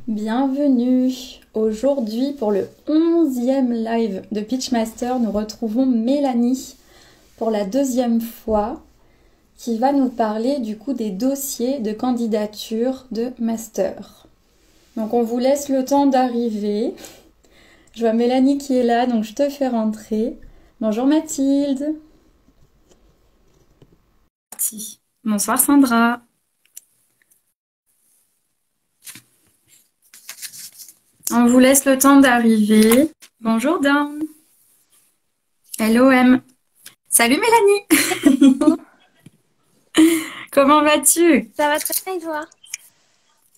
Bienvenue. Aujourd'hui, pour le 11e live de Pitchmaster, nous retrouvons Mélanie pour la deuxième fois qui va nous parler du coup des dossiers de candidature de master. Donc on vous laisse le temps d'arriver. Je vois Mélanie qui est là, donc je te fais rentrer. Bonjour Mathilde. Bonsoir Sandra. On vous laisse le temps d'arriver. Bonjour Dan. Hello M. Salut Mélanie. Comment vas-tu? Ça va très bien et toi?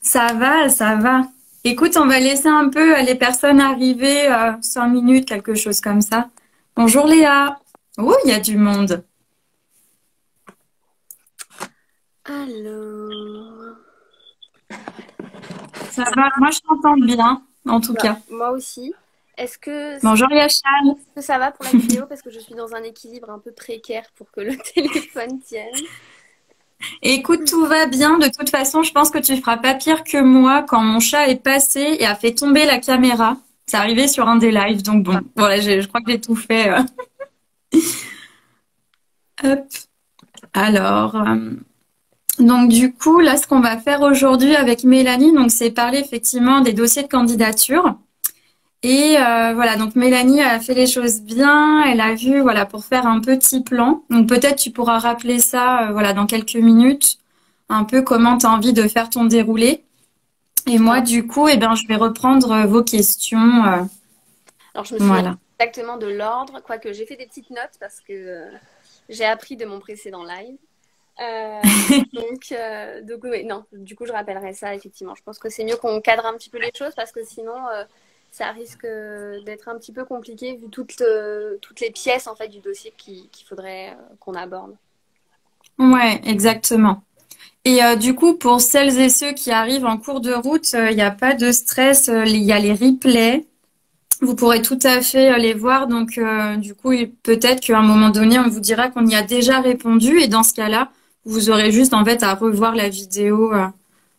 Ça va, ça va. Écoute, on va laisser un peu les personnes arriver, 5 minutes, quelque chose comme ça. Bonjour Léa. Oh, il y a du monde. Alors, Ça va, moi je t'entends bien, en tout cas. moi aussi. Est-ce que, Bonjour Yachal. ça va pour la vidéo? Parce que je suis dans un équilibre un peu précaire pour que le téléphone tienne. Écoute, tout va bien. De toute façon, je pense que tu feras pas pire que moi quand mon chat est passé et a fait tomber la caméra. C'est arrivé sur un des lives, donc bon, voilà, je crois que j'ai tout fait. Hop. Alors, donc du coup, là, ce qu'on va faire aujourd'hui avec Mélanie, donc c'est parler effectivement des dossiers de candidature. Et voilà, donc Mélanie a fait les choses bien. Elle a vu, voilà, pour faire un petit plan. Donc peut-être tu pourras rappeler ça, voilà, dans quelques minutes, un peu comment tu as envie de faire ton déroulé. Et moi, du coup, eh ben, je vais reprendre vos questions. Alors, je me souviens Voilà. exactement de l'ordre, quoique j'ai fait des petites notes parce que j'ai appris de mon précédent live. Euh, donc oui, non, du coup, je rappellerai ça, effectivement. Je pense que c'est mieux qu'on cadre un petit peu les choses parce que sinon, ça risque d'être un petit peu compliqué vu toutes les pièces en fait, du dossier qu'il faudrait qu'on aborde. Ouais, exactement. Et du coup, pour celles et ceux qui arrivent en cours de route, il n'y a pas de stress. Il y a les replays. Vous pourrez tout à fait les voir. Donc, du coup, peut-être qu'à un moment donné, on vous dira qu'on y a déjà répondu. Et dans ce cas-là, vous aurez juste en fait à revoir la vidéo,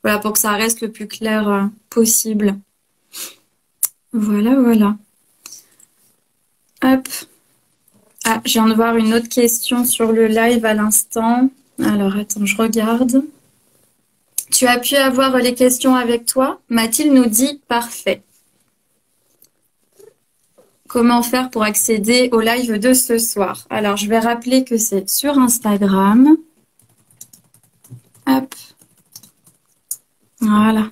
voilà, pour que ça reste le plus clair possible. Voilà, voilà. Hop. Ah, je viens de voir une autre question sur le live à l'instant. Alors, attends, je regarde. Tu as pu avoir les questions avec toi? Mathilde nous dit parfait. Comment faire pour accéder au live de ce soir? Alors, je vais rappeler que c'est sur Instagram. Hop. Voilà.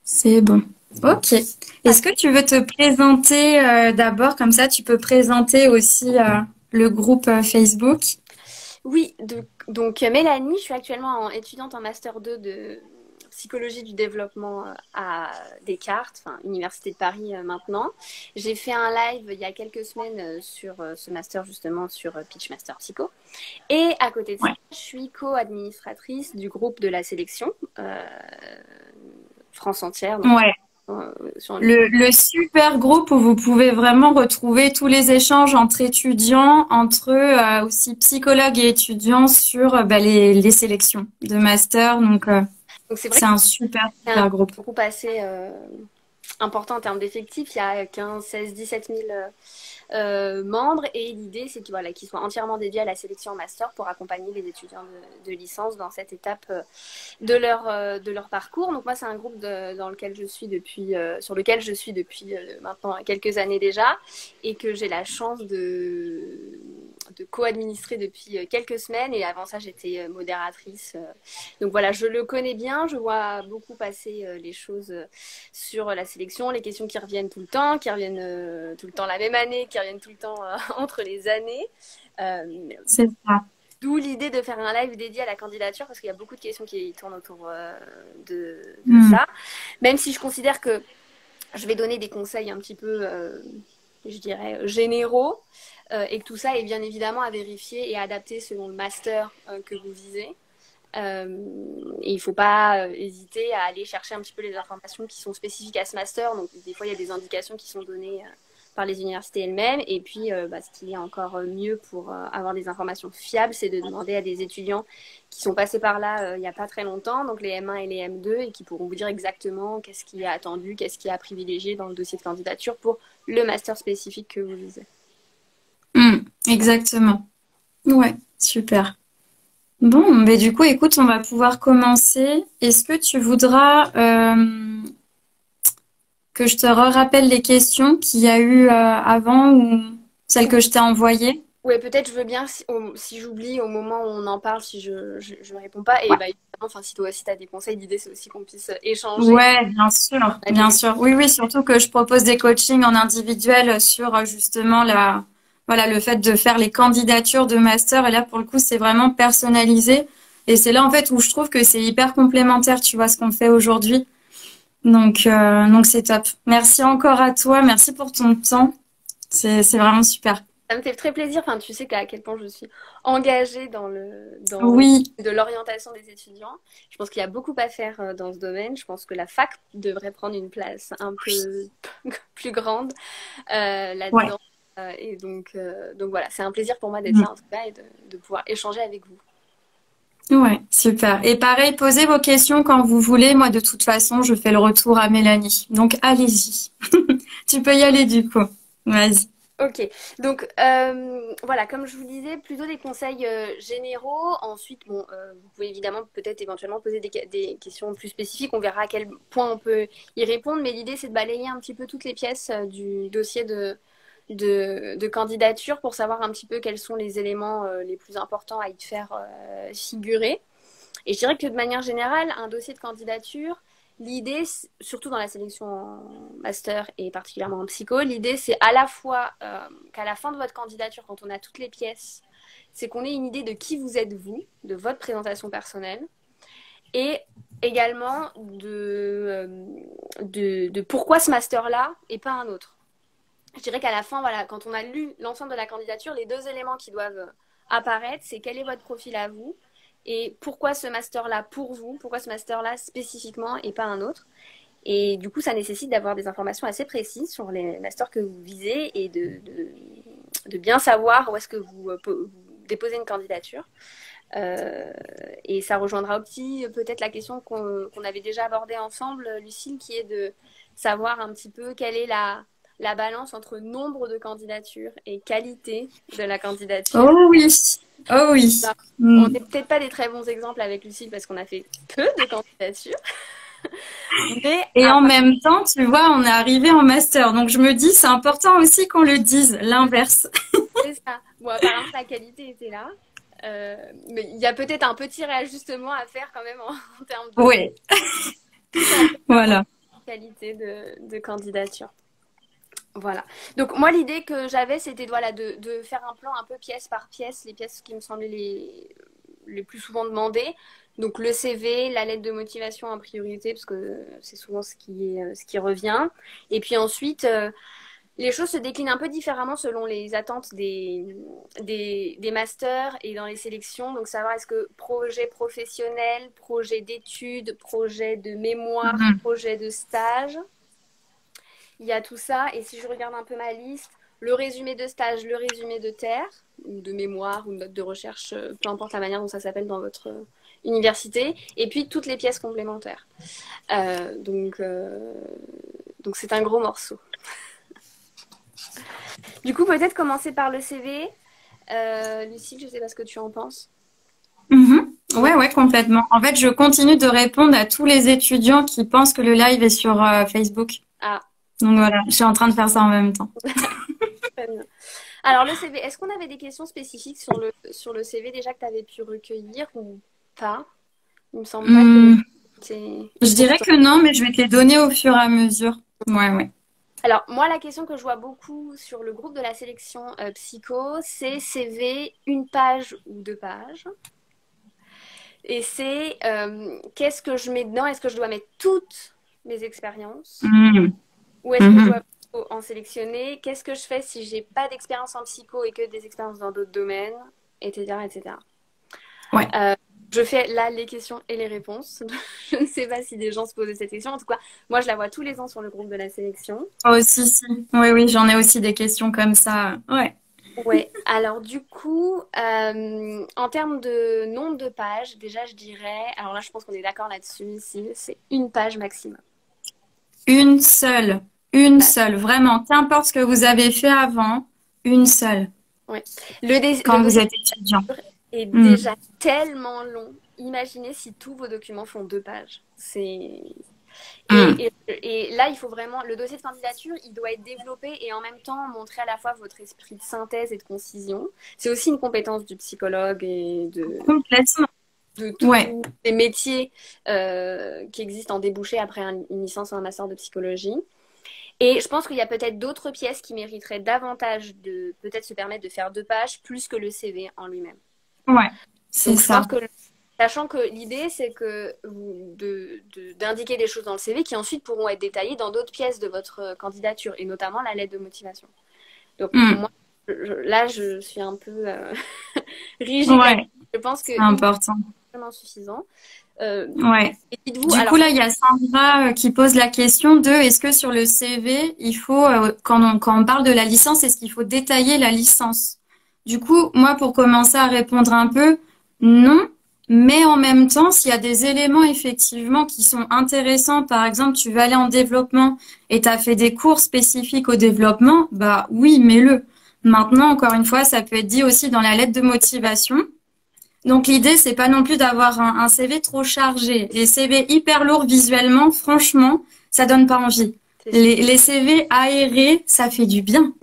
C'est bon. Ok. Est-ce que tu veux te présenter d'abord? Comme ça, tu peux présenter aussi le groupe Facebook. Oui, donc Mélanie, je suis actuellement étudiante en Master 2 de psychologie du développement à Descartes, enfin Université de Paris maintenant. J'ai fait un live il y a quelques semaines sur ce master justement sur Pitchmaster Psycho. Et à côté de ça, Ouais. je suis co-administratrice du groupe de la sélection France entière. Donc, Ouais. sur Le super groupe où vous pouvez vraiment retrouver tous les échanges entre étudiants, entre aussi psychologues et étudiants sur les sélections de master. Donc, donc c'est vrai c'est que un super, c'est un super groupe. groupe assez important en termes d'effectifs. Il y a 15, 16, 17 000 membres et l'idée c'est qu'ils soient entièrement dédiés à la sélection en master pour accompagner les étudiants de licence dans cette étape de leur parcours. Donc moi c'est un groupe dans lequel je suis depuis, sur lequel je suis depuis maintenant quelques années déjà et que j'ai la chance de co-administrer depuis quelques semaines et avant ça j'étais modératrice. Donc voilà, je le connais bien, je vois beaucoup passer les choses sur la sélection, les questions qui reviennent tout le temps, qui reviennent tout le temps la même année, qui reviennent tout le temps entre les années. Euh, C'est ça. D'où l'idée de faire un live dédié à la candidature parce qu'il y a beaucoup de questions qui tournent autour de Hmm. ça. Même si je considère que je vais donner des conseils un petit peu, je dirais, généraux et que tout ça est bien évidemment à vérifier et à adapter selon le master que vous visez. Et il ne faut pas hésiter à aller chercher un petit peu les informations qui sont spécifiques à ce master. Donc, des fois, il y a des indications qui sont données par les universités elles-mêmes. Et puis, ce qui est encore mieux pour avoir des informations fiables, c'est de demander à des étudiants qui sont passés par là il n'y a pas très longtemps, donc les M1 et les M2, et qui pourront vous dire exactement qu'est-ce qui est attendu, qu'est-ce qui est à privilégier dans le dossier de candidature pour le master spécifique que vous visez. Exactement. Ouais, super. Bon, mais du coup, écoute, on va pouvoir commencer. Est-ce que tu voudras que je te rappelle les questions qu'il y a eu avant ou celles que je t'ai envoyées? Ouais, peut-être je veux bien si j'oublie au moment où on en parle, si je réponds pas. Et Ouais. bah, évidemment, enfin, si toi aussi tu as des conseils, l'idée c'est aussi qu'on puisse échanger. Ouais, bien sûr, On a bien des- sûr. Oui, oui, surtout que je propose des coachings en individuel sur justement voilà, le fait de faire les candidatures de master. Et là, pour le coup, c'est vraiment personnalisé. Et c'est là, en fait, où je trouve que c'est hyper complémentaire, tu vois, ce qu'on fait aujourd'hui. Donc c'est top. Merci encore à toi. Merci pour ton temps. C'est vraiment super. Ça me fait très plaisir. Enfin, tu sais à quel point je suis engagée dans Oui, de l'orientation des étudiants. Je pense qu'il y a beaucoup à faire dans ce domaine. Je pense que la fac devrait prendre une place un peu plus grande ouais. là-dedans. Et donc voilà, c'est un plaisir pour moi d'être là en tout cas et de pouvoir échanger avec vous. Ouais, super. Et pareil, posez vos questions quand vous voulez. Moi, de toute façon, je fais le retour à Mélanie. Donc, allez-y. Tu peux y aller du coup. Vas-y. Ok, donc voilà, comme je vous disais, plutôt des conseils généraux. Ensuite, bon, vous pouvez évidemment peut-être éventuellement poser des questions plus spécifiques. On verra à quel point on peut y répondre. Mais l'idée, c'est de balayer un petit peu toutes les pièces du dossier de candidature pour savoir un petit peu quels sont les éléments les plus importants à y faire figurer. Et je dirais que de manière générale, un dossier de candidature, l'idée, surtout dans la sélection en master et particulièrement en psycho, l'idée c'est à la fois qu'à la fin de votre candidature, quand on a toutes les pièces, c'est qu'on ait une idée de qui vous êtes vous, de votre présentation personnelle, et également de pourquoi ce master-là et pas un autre. Je dirais qu'à la fin, voilà, quand on a lu l'ensemble de la candidature, les deux éléments qui doivent apparaître, c'est quel est votre profil à vous et pourquoi ce master-là pour vous, pourquoi ce master-là spécifiquement et pas un autre. Et du coup, ça nécessite d'avoir des informations assez précises sur les masters que vous visez et de bien savoir où est-ce que vous déposez une candidature. Et ça rejoindra aussi peut-être la question qu'on avait déjà abordée ensemble, Lucille, qui est de savoir un petit peu quelle est la balance entre nombre de candidatures et qualité de la candidature. Oh oui. Oh oui. Bah, on Mm. n'est peut-être pas des très bons exemples avec Lucille parce qu'on a fait peu de candidatures, mais Et à en part même temps, tu vois, on est arrivé en master. Donc, je me dis, c'est important aussi qu'on le dise, l'inverse. ça, bon, apparemment la qualité était là. Mais il y a peut-être un petit réajustement à faire quand même en termes de Oui, plus en voilà. qualité de candidature. Voilà. Donc moi l'idée que j'avais c'était voilà, de faire un plan un peu pièce par pièce, les pièces qui me semblaient les plus souvent demandées. Donc le CV, la lettre de motivation en priorité parce que c'est souvent ce qui revient. Et puis ensuite les choses se déclinent un peu différemment selon les attentes des masters et dans les sélections. Donc savoir est-ce que projet professionnel, projet d'études, projet de mémoire, Mhm. projet de stage. Il y a tout ça. Et si je regarde un peu ma liste, le résumé de stage, le résumé de terre, ou de mémoire, ou de note de recherche, peu importe la manière dont ça s'appelle dans votre université. Et puis toutes les pièces complémentaires. Euh, donc, euh, donc c'est un gros morceau. Du coup, peut-être commencer par le CV. Lucie, je ne sais pas ce que tu en penses. Mhm. Ouais, Ouais, ouais, complètement. En fait, je continue de répondre à tous les étudiants qui pensent que le live est sur Facebook. ah, Donc voilà, je suis en train de faire ça en même temps. très bien. Alors, le CV, est-ce qu'on avait des questions spécifiques sur le CV déjà que tu avais pu recueillir ou pas? Il me semble pas que Hmm, c'est je dirais exhaustif. que non, mais je vais te les donner au fur et à mesure. Ouais, ouais. Alors, moi, la question que je vois beaucoup sur le groupe de la sélection psycho, c'est CV, une page ou deux pages. Et c'est qu'est-ce que je mets dedans? Est-ce que je dois mettre toutes mes expériences? Hmm, Ou est-ce que je mhm. dois en sélectionner? Qu'est-ce que je fais si j'ai pas d'expérience en psycho et que des expériences dans d'autres domaines, etc., etc. Ouais. je fais là les questions et les réponses. Je ne sais pas si des gens se posaient cette question. En tout cas, moi, je la vois tous les ans sur le groupe de la sélection. Oh, si, si. Oui, oui, j'en ai aussi des questions comme ça. Ouais. Ouais, alors du coup, en termes de nombre de pages, déjà je dirais, alors là je pense qu'on est d'accord là-dessus ici, c'est une page maximum. Une seule. Une seule. Vraiment, qu'importe ce que vous avez fait avant, une seule. Ouais. Le Quand vous dossier êtes étudiant. est Hmm. déjà tellement long. Imaginez si tous vos documents font 2 pages. Hmm. Et là, il faut vraiment, le dossier de candidature, il doit être développé et en même temps montrer à la fois votre esprit de synthèse et de concision. C'est aussi une compétence du psychologue et Complètement. de Ouais. tous les métiers qui existent en débouché après une licence ou un master de psychologie. Et je pense qu'il y a peut-être d'autres pièces qui mériteraient davantage de peut-être se permettre de faire 2 pages plus que le CV en lui-même. Ouais. C'est Donc je pense ça. que, sachant que l'idée c'est que d'indiquer des choses dans le CV qui ensuite pourront être détaillées dans d'autres pièces de votre candidature et notamment la lettre de motivation. Donc Hmm. moi, là je suis un peu rigide là. Ouais. Je pense C'est qu'une page important. est vraiment suffisant. Euh, Ouais. et dites-vous, Du coup, alors là, il y a Sandra qui pose la question de est-ce que sur le CV, il faut, quand on parle de la licence, est-ce qu'il faut détailler la licence? Du coup, moi, pour commencer à répondre un peu, non. Mais en même temps, s'il y a des éléments effectivement qui sont intéressants, par exemple, tu vas aller en développement et tu as fait des cours spécifiques au développement, bah oui, mets-le. Maintenant, encore une fois, ça peut être dit aussi dans la lettre de motivation. Donc l'idée, c'est pas non plus d'avoir un CV trop chargé. Les CV hyper lourds visuellement, franchement, ça donne pas envie. c'est sûr. Les CV aérés, ça fait du bien.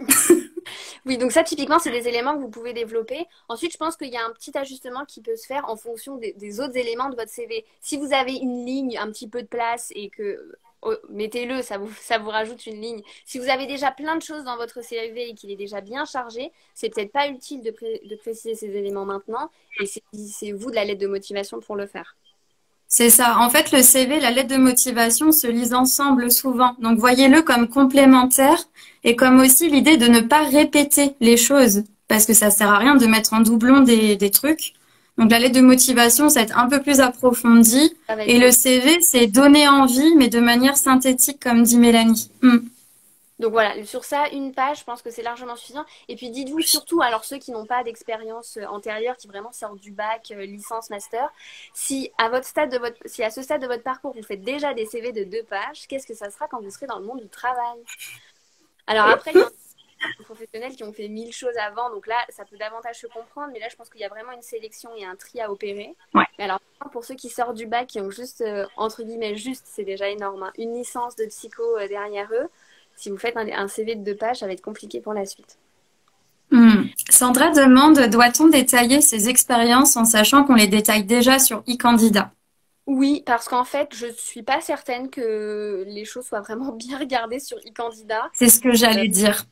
Oui, donc ça, typiquement, c'est des éléments que vous pouvez développer. Ensuite, je pense qu'il y a un petit ajustement qui peut se faire en fonction des autres éléments de votre CV. Si vous avez une ligne, un petit peu de place et que, oh, mettez-le, ça vous rajoute une ligne. Si vous avez déjà plein de choses dans votre CV et qu'il est déjà bien chargé, c'est peut-être pas utile de préciser ces éléments maintenant. Et c'est vous de la lettre de motivation pour le faire. C'est ça. En fait, le CV, la lettre de motivation se lisent ensemble souvent. Donc voyez-le comme complémentaire et comme aussi l'idée de ne pas répéter les choses parce que ça sert à rien de mettre en doublon des trucs. Donc la lettre de motivation, ça va être un peu plus approfondi Ça va être et le complet. CV, c'est donner envie, mais de manière synthétique, comme dit Mélanie. Donc voilà, sur ça, une page, je pense que c'est largement suffisant. Et puis dites-vous surtout, alors ceux qui n'ont pas d'expérience antérieure, qui vraiment sortent du bac, licence, master, si à ce stade de votre parcours, vous faites déjà des CV de 2 pages, qu'est-ce que ça sera quand vous serez dans le monde du travail? Alors après, il y en a des professionnels qui ont fait 1000 choses avant, donc là, ça peut davantage se comprendre, mais là, je pense qu'il y a vraiment une sélection et un tri à opérer. Ouais. Mais alors, pour ceux qui sortent du bac, qui ont juste, entre guillemets, juste, c'est déjà énorme, hein, une licence de psycho derrière eux, si vous faites un CV de 2 pages, ça va être compliqué pour la suite. Sandra demande, doit-on détailler ses expériences en sachant qu'on les détaille déjà sur e-candidat? Oui, parce qu'en fait, je suis pas certaine que les choses soient vraiment bien regardées sur e-candidat. C'est ce que Euh, j'allais dire.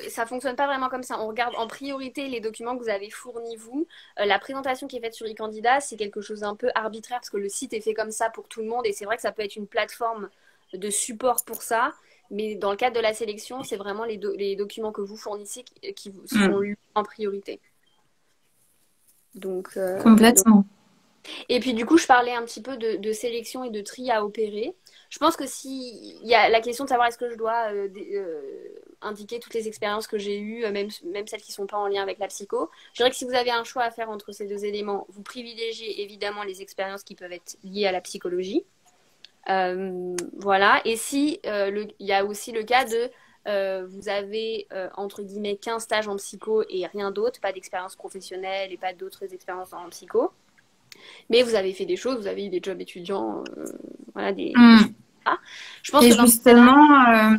ça fonctionne pas vraiment comme ça. On regarde en priorité les documents que vous avez fournis vous. La présentation qui est faite sur e-candidat, c'est quelque chose d'un peu arbitraire parce que le site est fait comme ça pour tout le monde et c'est vrai que ça peut être une plateforme de support pour ça. Mais dans le cadre de la sélection, c'est vraiment les documents que vous fournissez qui vous seront Hmm. lus en priorité. Donc, Complètement. et puis du coup, je parlais un petit peu de sélection et de tri à opérer. Je pense que si il y a la question de savoir est-ce que je dois indiquer toutes les expériences que j'ai eues, même celles qui ne sont pas en lien avec la psycho, je dirais que si vous avez un choix à faire entre ces deux éléments, vous privilégiez évidemment les expériences qui peuvent être liées à la psychologie. Voilà. Et si il y a aussi le cas de vous avez entre guillemets qu'un stage en psycho et rien d'autre, pas d'expérience professionnelle et pas d'autres expériences en psycho. Mais vous avez fait des choses, vous avez eu des jobs étudiants, voilà, des choses Hmm. comme ça. Je pense Et que dans ce cas-là,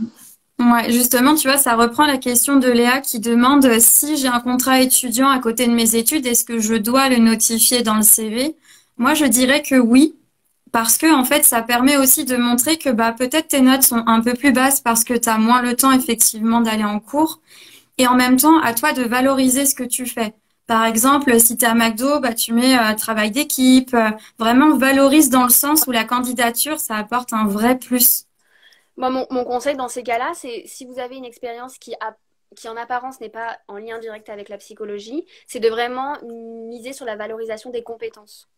justement, tu vois, ça reprend la question de Léa qui demande si j'ai un contrat étudiant à côté de mes études, est-ce que je dois le notifier dans le CV? Moi, je dirais que oui, parce que en fait, ça permet aussi de montrer que bah peut-être tes notes sont un peu plus basses parce que tu as moins le temps effectivement d'aller en cours. Et en même temps, à toi de valoriser ce que tu fais. Par exemple, si tu es à McDo, bah, tu mets travail d'équipe. Vraiment, valorise dans le sens où la candidature, ça apporte un vrai plus. moi, mon conseil dans ces cas-là, c'est si vous avez une expérience qui en apparence n'est pas en lien direct avec la psychologie, c'est de vraiment miser sur la valorisation des compétences.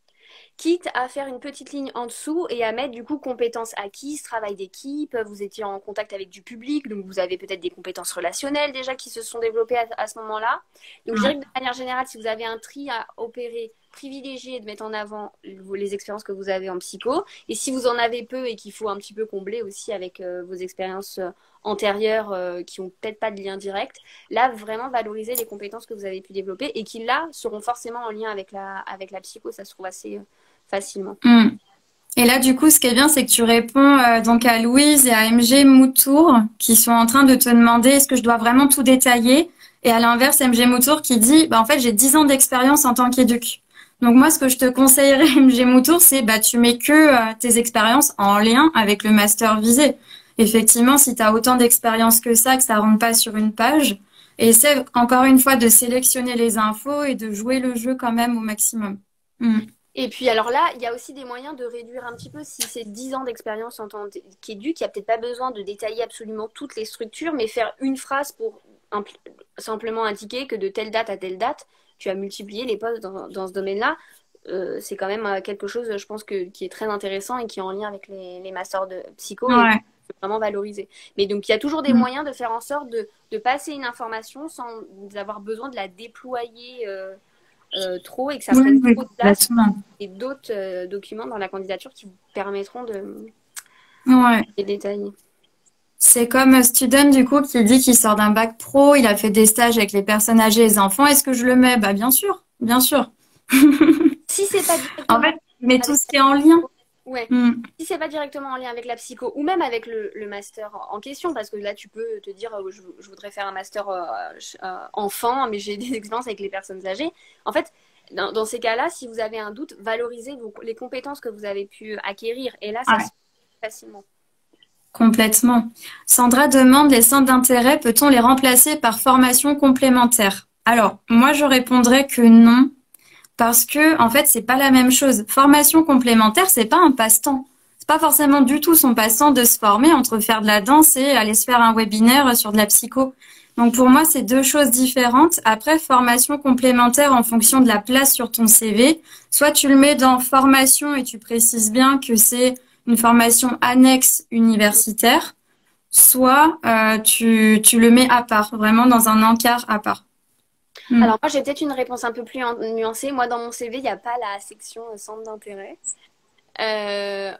quitte à faire une petite ligne en dessous et à mettre du coup compétences acquises, travail d'équipe, vous étiez en contact avec du public, donc vous avez peut-être des compétences relationnelles déjà qui se sont développées à ce moment-là. Donc je dirais que de manière générale, si vous avez un tri à opérer, privilégier de mettre en avant les expériences que vous avez en psycho. Et si vous en avez peu et qu'il faut un petit peu combler aussi avec vos expériences antérieures qui ont peut-être pas de lien direct, là vraiment valoriser les compétences que vous avez pu développer et qui là seront forcément en lien avec la psycho, ça se trouve assez facilement. Mm. Et là, du coup, ce qui est bien, c'est que tu réponds donc à Louise et à MG Moutour qui sont en train de te demander est-ce que je dois vraiment tout détailler. Et à l'inverse, MG Moutour qui dit bah, en fait, j'ai 10 ans d'expérience en tant qu'éduc. Donc moi, ce que je te conseillerais, MG Moutour, c'est bah, tu mets que tes expériences en lien avec le master visé. Effectivement, si tu as autant d'expérience que ça rentre pas sur une page, essaie encore une fois de sélectionner les infos et de jouer le jeu quand même au maximum. Mm. Et puis alors là, il y a aussi des moyens de réduire un petit peu si c'est 10 ans d'expérience en tant qu'éduc, il n'y a peut-être pas besoin de détailler absolument toutes les structures, mais faire une phrase pour simplement indiquer que de telle date à telle date, tu as multiplié les postes dans ce domaine-là. C'est quand même quelque chose, je pense, qui est très intéressant et qui est en lien avec les masters de psycho et Ouais. vraiment valorisé. Mais donc, il y a toujours des Mm. moyens de faire en sorte de passer une information sans avoir besoin de la déployer trop et que ça Oui, prenne oui, trop de place complètement. et d'autres documents dans la candidature qui vous permettront de Ouais. les détailler. C'est comme Student, du coup, qui dit qu'il sort d'un bac pro, il a fait des stages avec les personnes âgées et les enfants. Est-ce que je le mets? Bah, bien sûr, bien sûr. Si c'est pas En directement fait, mais tout avec ce qui est en lien. ouais. Mm. Si c'est pas directement en lien avec la psycho ou même avec le master en question, parce que là tu peux te dire je voudrais faire un master enfant, mais j'ai des expériences avec les personnes âgées. En fait, dans ces cas-là, si vous avez un doute, valorisez les compétences que vous avez pu acquérir. Et là, ça se Ouais, fait facilement. complètement. Sandra demande les centres d'intérêt, peut-on les remplacer par formation complémentaire? Alors, moi, je répondrais que non. Parce que, en fait, c'est pas la même chose. Formation complémentaire, c'est pas un passe-temps. C'est pas forcément du tout son passe-temps de se former entre faire de la danse et aller se faire un webinaire sur de la psycho. Donc pour moi, c'est deux choses différentes. Après, formation complémentaire en fonction de la place sur ton CV. Soit tu le mets dans formation et tu précises bien que c'est une formation annexe universitaire, soit tu le mets à part, vraiment dans un encart à part. Hmm. Alors moi, j'ai peut-être une réponse un peu plus nuancée. Moi, dans mon CV, il n'y a pas la section centre d'intérêt.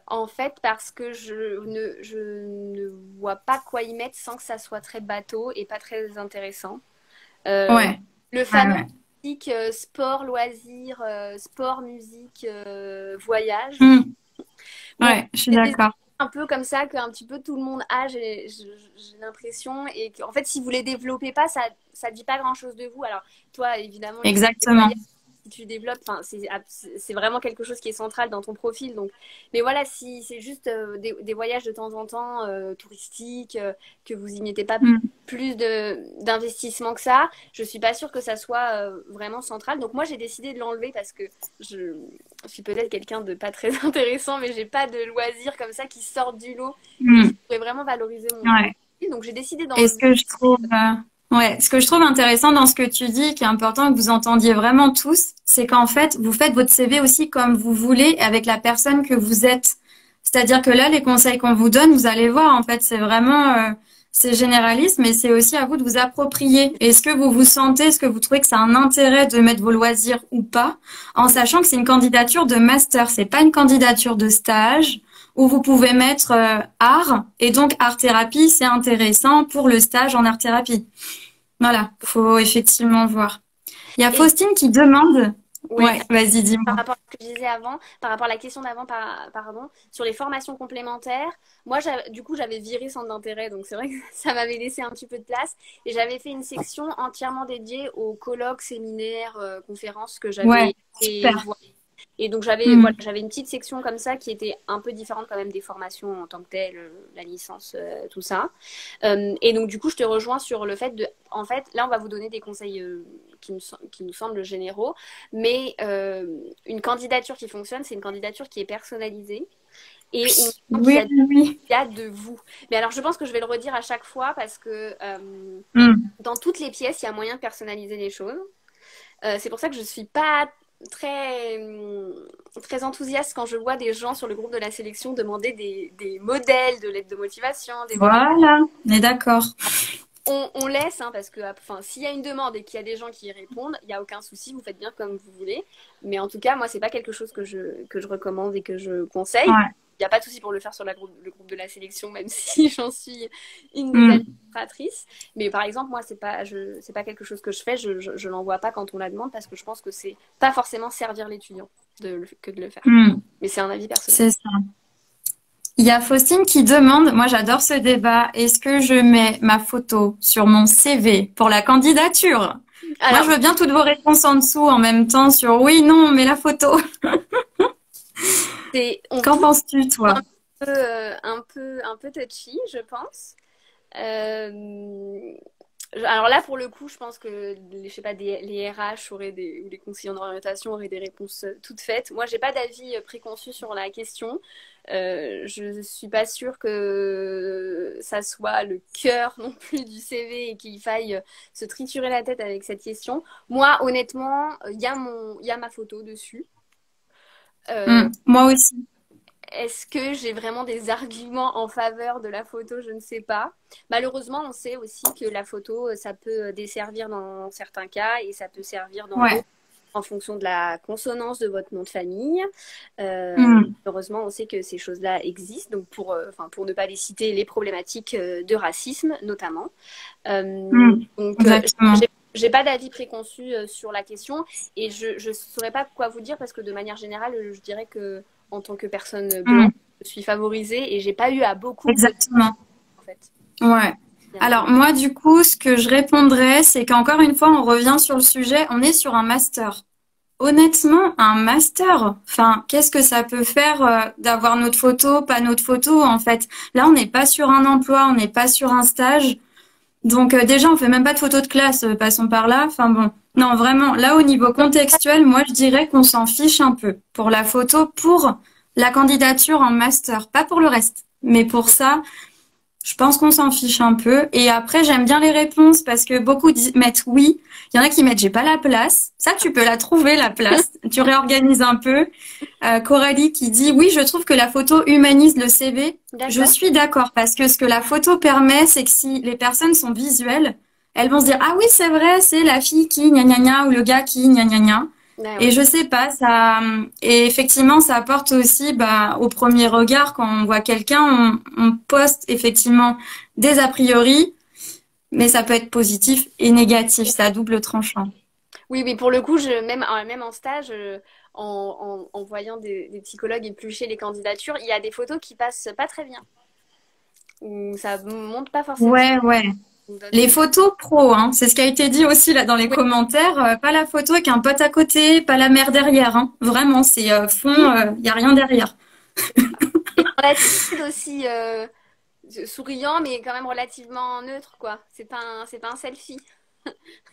En fait, parce que je ne vois pas quoi y mettre sans que ça soit très bateau et pas très intéressant. Euh, Ouais, le ouais, fameux ouais. musique, sport, loisirs, sport, musique, voyage. Hmm. Bon, Ouais, je suis c'est des d'accord. un peu comme ça qu'un petit peu tout le monde a, j'ai l'impression. Et qu'en fait, si vous les développez pas, ça dit pas grand-chose de vous. Alors, toi, évidemment, les Exactement. voyages, si tu développes, enfin, c'est vraiment quelque chose qui est central dans ton profil. Donc, mais voilà, si c'est juste des voyages de temps en temps touristiques, que vous y mettez pas Hmm. plus d'investissement que ça, je suis pas sûre que ça soit vraiment central. Donc moi, j'ai décidé de l'enlever parce que je suis peut-être quelqu'un de pas très intéressant, mais j'ai pas de loisirs comme ça qui sortent du lot et Hmm. qui pourraient vraiment valoriser mon Ouais. profil. Donc j'ai décidé Et ce d'enlever. que je trouve, ouais, ce que je trouve intéressant dans ce que tu dis, qui est important que vous entendiez vraiment tous, c'est qu'en fait, vous faites votre CV aussi comme vous voulez, avec la personne que vous êtes. C'est-à-dire que là, les conseils qu'on vous donne, vous allez voir, en fait, c'est vraiment, c'est généraliste, mais c'est aussi à vous de vous approprier. Est-ce que vous vous sentez, est-ce que vous trouvez que c'est un intérêt de mettre vos loisirs ou pas, en sachant que c'est une candidature de master, c'est pas une candidature de stage où vous pouvez mettre art et donc art thérapie, c'est intéressant pour le stage en art thérapie. Voilà, faut effectivement voir. Il y a Et Faustine qui demande. oui, Ouais, vas-y, par dis-moi. rapport à ce que je disais avant, par rapport à la question d'avant, pardon, sur les formations complémentaires, moi, du coup, j'avais viré centre d'intérêt, donc c'est vrai que ça m'avait laissé un petit peu de place. Et j'avais fait une section entièrement dédiée aux colloques, séminaires, conférences que Ouais, j'avais fait super. voir. Et donc j'avais Hmm. voilà, j'avais une petite section comme ça qui était un peu différente quand même des formations en tant que telles, la licence, tout ça. Et donc du coup je te rejoins sur le fait de, en fait là on va vous donner des conseils qui nous semblent généraux, mais une candidature qui fonctionne, c'est une candidature qui est personnalisée et on sent Oui, oui, oui. qu'il y a de vous. Mais alors je pense que je vais le redire à chaque fois parce que Hmm. dans toutes les pièces il y a moyen de personnaliser les choses. C'est pour ça que je suis pas. très enthousiaste quand je vois des gens sur le groupe de la sélection demander des modèles de lettres de motivation, des modèles. Voilà, on est d'accord. On laisse, hein, parce que enfin, s'il y a une demande et qu'il y a des gens qui y répondent, il n'y a aucun souci, vous faites bien comme vous voulez. Mais en tout cas, moi, c'est pas quelque chose que je recommande et que je conseille. Ouais. Il n'y a pas de souci pour le faire sur le groupe de la sélection, même si j'en suis une des Mm. administratrices. Mais par exemple, moi, c'est pas quelque chose que je fais. Je l'envoie pas quand on la demande parce que je pense que c'est pas forcément servir l'étudiant que de le faire. Mm. Mais c'est un avis personnel. C'est ça. Il y a Faustine qui demande, moi j'adore ce débat, est-ce que je mets ma photo sur mon CV pour la candidature? Moi je Alors, veux bien toutes vos réponses en dessous en même temps sur oui, non, mais la photo. on Qu'en touche penses-tu, toi? un peu touchy, je pense. Euh, alors là, pour le coup, je pense que je sais pas, les RH ou les conseillers en orientation auraient des réponses toutes faites. Moi, j'ai pas d'avis préconçu sur la question. Je suis pas sûre que ça soit le cœur non plus du CV et qu'il faille se triturer la tête avec cette question. Moi, honnêtement, il y a ma photo dessus. Euh, Moi aussi. Est-ce que j'ai vraiment des arguments en faveur de la photo? Je ne sais pas. Malheureusement, on sait aussi que la photo, ça peut desservir dans certains cas et ça peut servir dans Ouais. d'autres en fonction de la consonance de votre nom de famille. Mm. Heureusement, on sait que ces choses-là existent, donc enfin, pour ne pas les citer, les problématiques de racisme notamment. Donc, Exactement. j'ai pas d'avis préconçu sur la question et je saurais pas quoi vous dire parce que de manière générale, je dirais que en tant que personne blanche, Mm. je suis favorisée et j'ai pas eu à beaucoup me poser Exactement. en fait. Ouais. Alors moi, du coup, ce que je répondrais, c'est qu'encore une fois, on revient sur le sujet, on est sur un master. Honnêtement, un master, enfin, qu'est-ce que ça peut faire d'avoir notre photo, pas notre photo, en fait. Là, on n'est pas sur un emploi, on n'est pas sur un stage. Donc déjà, on fait même pas de photo de classe, passons par là. Enfin bon, non, vraiment, là, au niveau contextuel, moi, je dirais qu'on s'en fiche un peu pour la photo, pour la candidature en master, pas pour le reste. Mais pour ça, je pense qu'on s'en fiche un peu. Et après, j'aime bien les réponses parce que beaucoup mettent oui. Il y en a qui mettent j'ai pas la place. Ça, tu peux la trouver, la place. Tu réorganises un peu. Coralie qui dit oui, je trouve que la photo humanise le CV. Je D'accord. suis d'accord parce que ce que la photo permet, c'est que si les personnes sont visuelles, elles vont se dire ah oui, c'est vrai, c'est la fille qui gna gna gna ou le gars qui gna gna gna. Ah Et oui. je sais pas, ça, et effectivement, ça apporte aussi, bah, au premier regard, quand on voit quelqu'un, on poste effectivement des a priori, mais ça peut être positif et négatif, c'est à double tranchant. Oui, oui, pour le coup, même en stage, en voyant des psychologues éplucher les candidatures, il y a des photos qui passent pas très bien. Ou ça monte pas forcément. Ouais, ouais. On donne Les des... photos pro, hein, c'est ce qui a été dit aussi là dans les Oui, commentaires. Pas la photo avec un pote à côté, pas la mer derrière, hein. Vraiment, c'est fond, oui. y a rien derrière. Et en attitude aussi souriant, mais quand même relativement neutre, quoi. C'est pas un selfie.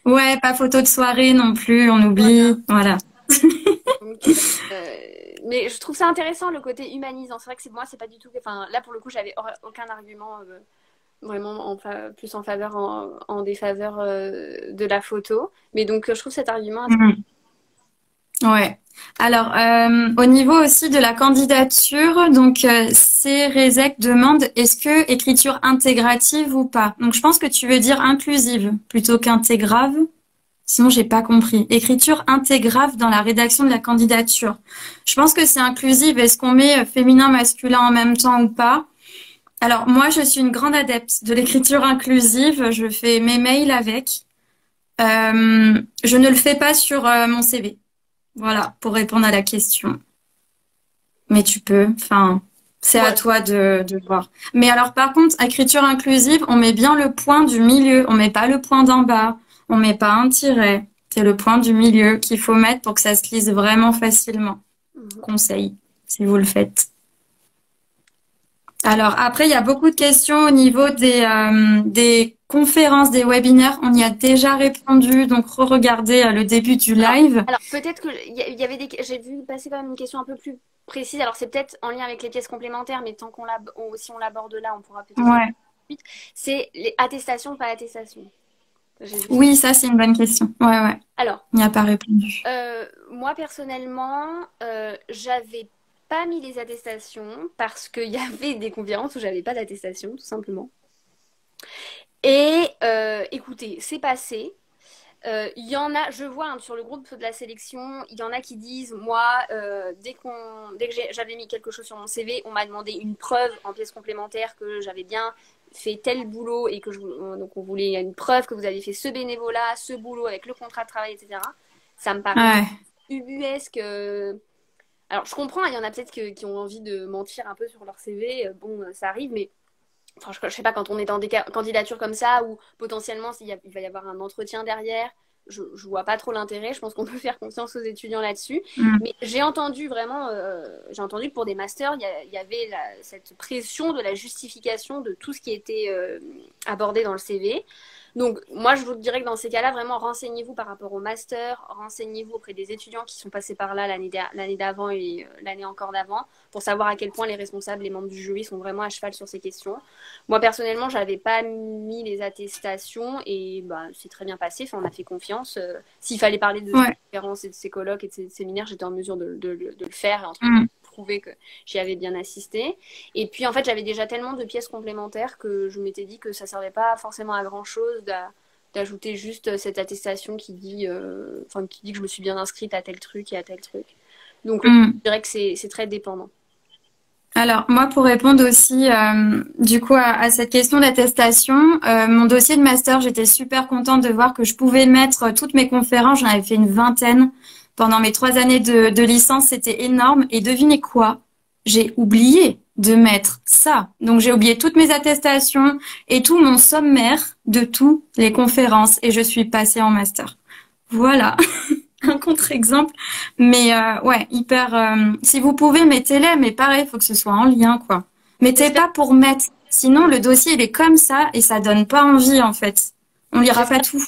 Ouais, pas photo de soirée non plus, on Voilà. oublie. Voilà. Donc, mais je trouve ça intéressant le côté humanisant. C'est vrai que moi, c'est pas du tout. Enfin, là pour le coup, j'avais aucun argument vraiment plus en faveur, en défaveur de la photo. Mais donc, je trouve cet argument assez. Mhm. Ouais. Alors, au niveau aussi de la candidature, donc Cérezec demande est-ce que écriture intégrative ou pas? Donc, je pense que tu veux dire inclusive plutôt qu'intégrave. Sinon, j'ai pas compris. Écriture intégrave dans la rédaction de la candidature. Je pense que c'est inclusive. Est-ce qu'on met féminin, masculin en même temps ou pas? Alors, moi, je suis une grande adepte de l'écriture inclusive. Je fais mes mails avec. Je ne le fais pas sur mon CV. Voilà, pour répondre à la question. Mais tu peux, enfin, c'est à Bon, toi de voir. Mais alors, par contre, écriture inclusive, on met bien le point du milieu. On met pas le point d'en bas. On met pas un tiret. C'est le point du milieu qu'il faut mettre pour que ça se lise vraiment facilement. mhm. Conseil, si vous le faites. Alors, après, il y a beaucoup de questions au niveau des conférences, des webinaires. On y a déjà répondu, donc re-regardez le début du Alors, live. peut-être que il y avait j'ai vu passer quand même une question un peu plus précise. Alors, c'est peut-être en lien avec les pièces complémentaires, mais tant si on l'aborde là, on pourra peut-être y aller Ouais. tout de suite. C'est les attestations, pas attestations. J'ai vu ça. Oui, ça, c'est une bonne question. Ouais, ouais. Alors, Il n'y a pas répondu. moi personnellement, j'avais pas mis les attestations parce qu'il y avait des conférences où j'avais pas d'attestation, tout simplement. Et écoutez, c'est passé. Il y en a, je vois hein, sur le groupe de la sélection, il y en a qui disent, moi, dès que j'avais mis quelque chose sur mon CV, on m'a demandé une preuve en pièce complémentaire que j'avais bien fait tel boulot et que donc on voulait une preuve que vous avez fait ce bénévolat, ce boulot avec le contrat de travail, etc. Ça me paraît Ouais, ubuesque. Alors je comprends, il y en a peut-être qui ont envie de mentir un peu sur leur CV. Bon, ça arrive, mais enfin, je sais pas, quand on est dans des candidatures comme ça, où potentiellement il va y avoir un entretien derrière, je vois pas trop l'intérêt. Je pense qu'on peut faire confiance aux étudiants là-dessus. mm, Mais j'ai entendu vraiment, j'ai entendu que pour des masters, il y avait cette pression de la justification de tout ce qui était abordé dans le CV. Donc, moi, je vous dirais que dans ces cas-là, vraiment, renseignez-vous par rapport au master, renseignez-vous auprès des étudiants qui sont passés par là l'année d'avant et l'année encore d'avant, pour savoir à quel point les responsables, les membres du jury sont vraiment à cheval sur ces questions. Moi, personnellement, j'avais pas mis les attestations et bah, c'est très bien passé. Enfin, on a fait confiance. S'il fallait parler de ces ouais, conférences et de ces colloques et de ces séminaires, j'étais en mesure de le faire et entre mm. prouver que j'y avais bien assisté. Et puis, en fait, j'avais déjà tellement de pièces complémentaires que je m'étais dit que ça servait pas forcément à grand-chose d'ajouter juste cette attestation qui dit que je me suis bien inscrite à tel truc et à tel truc. Donc, Mm. je dirais que c'est très dépendant. Alors, moi, pour répondre aussi, du coup, à cette question d'attestation, mon dossier de master, j'étais super contente de voir que je pouvais mettre toutes mes conférences. J'en avais fait une vingtaine pendant mes 3 années de licence. C'était énorme. Et devinez quoi? J'ai oublié de mettre ça. Donc, j'ai oublié toutes mes attestations et tout mon sommaire de toutes les conférences. Et je suis passée en master. Voilà. Un contre-exemple. Mais ouais, hyper. Si vous pouvez, mettez-les, mais pareil, il faut que ce soit en lien, quoi. Mettez J'espère pas pour mettre. Sinon, le dossier, il est comme ça et ça donne pas envie, en fait. On lira pas j'espère tout.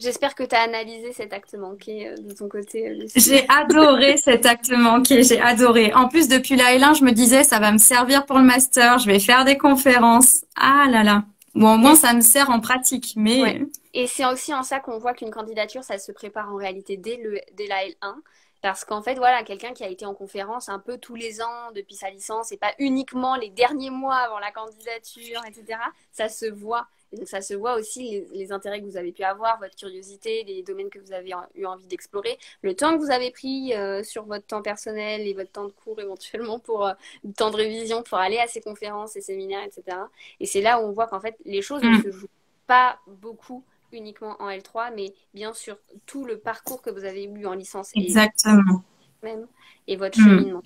J'espère que tu as analysé cet acte manqué de ton côté, Lucie. J'ai adoré cet acte manqué, j'ai adoré. En plus, depuis la L1, je me disais, ça va me servir pour le master, je vais faire des conférences. Ah là là. Bon, au moins, Et, ça me sert en pratique, ouais. mais Et c'est aussi en ça qu'on voit qu'une candidature, ça se prépare en réalité dès la L1. Parce qu'en fait, voilà, quelqu'un qui a été en conférence un peu tous les ans depuis sa licence et pas uniquement les derniers mois avant la candidature, etc., ça se voit. Et donc, ça se voit aussi les intérêts que vous avez pu avoir, votre curiosité, les domaines que vous avez eu envie d'explorer, le temps que vous avez pris sur votre temps personnel et votre temps de cours éventuellement pour le temps de révision pour aller à ces conférences, ces séminaires, etc. Et c'est là où on voit qu'en fait, les choses ne hmm, se jouent pas beaucoup uniquement en L3, mais bien sûr tout le parcours que vous avez eu en licence et exactement. même et votre Hmm. cheminement.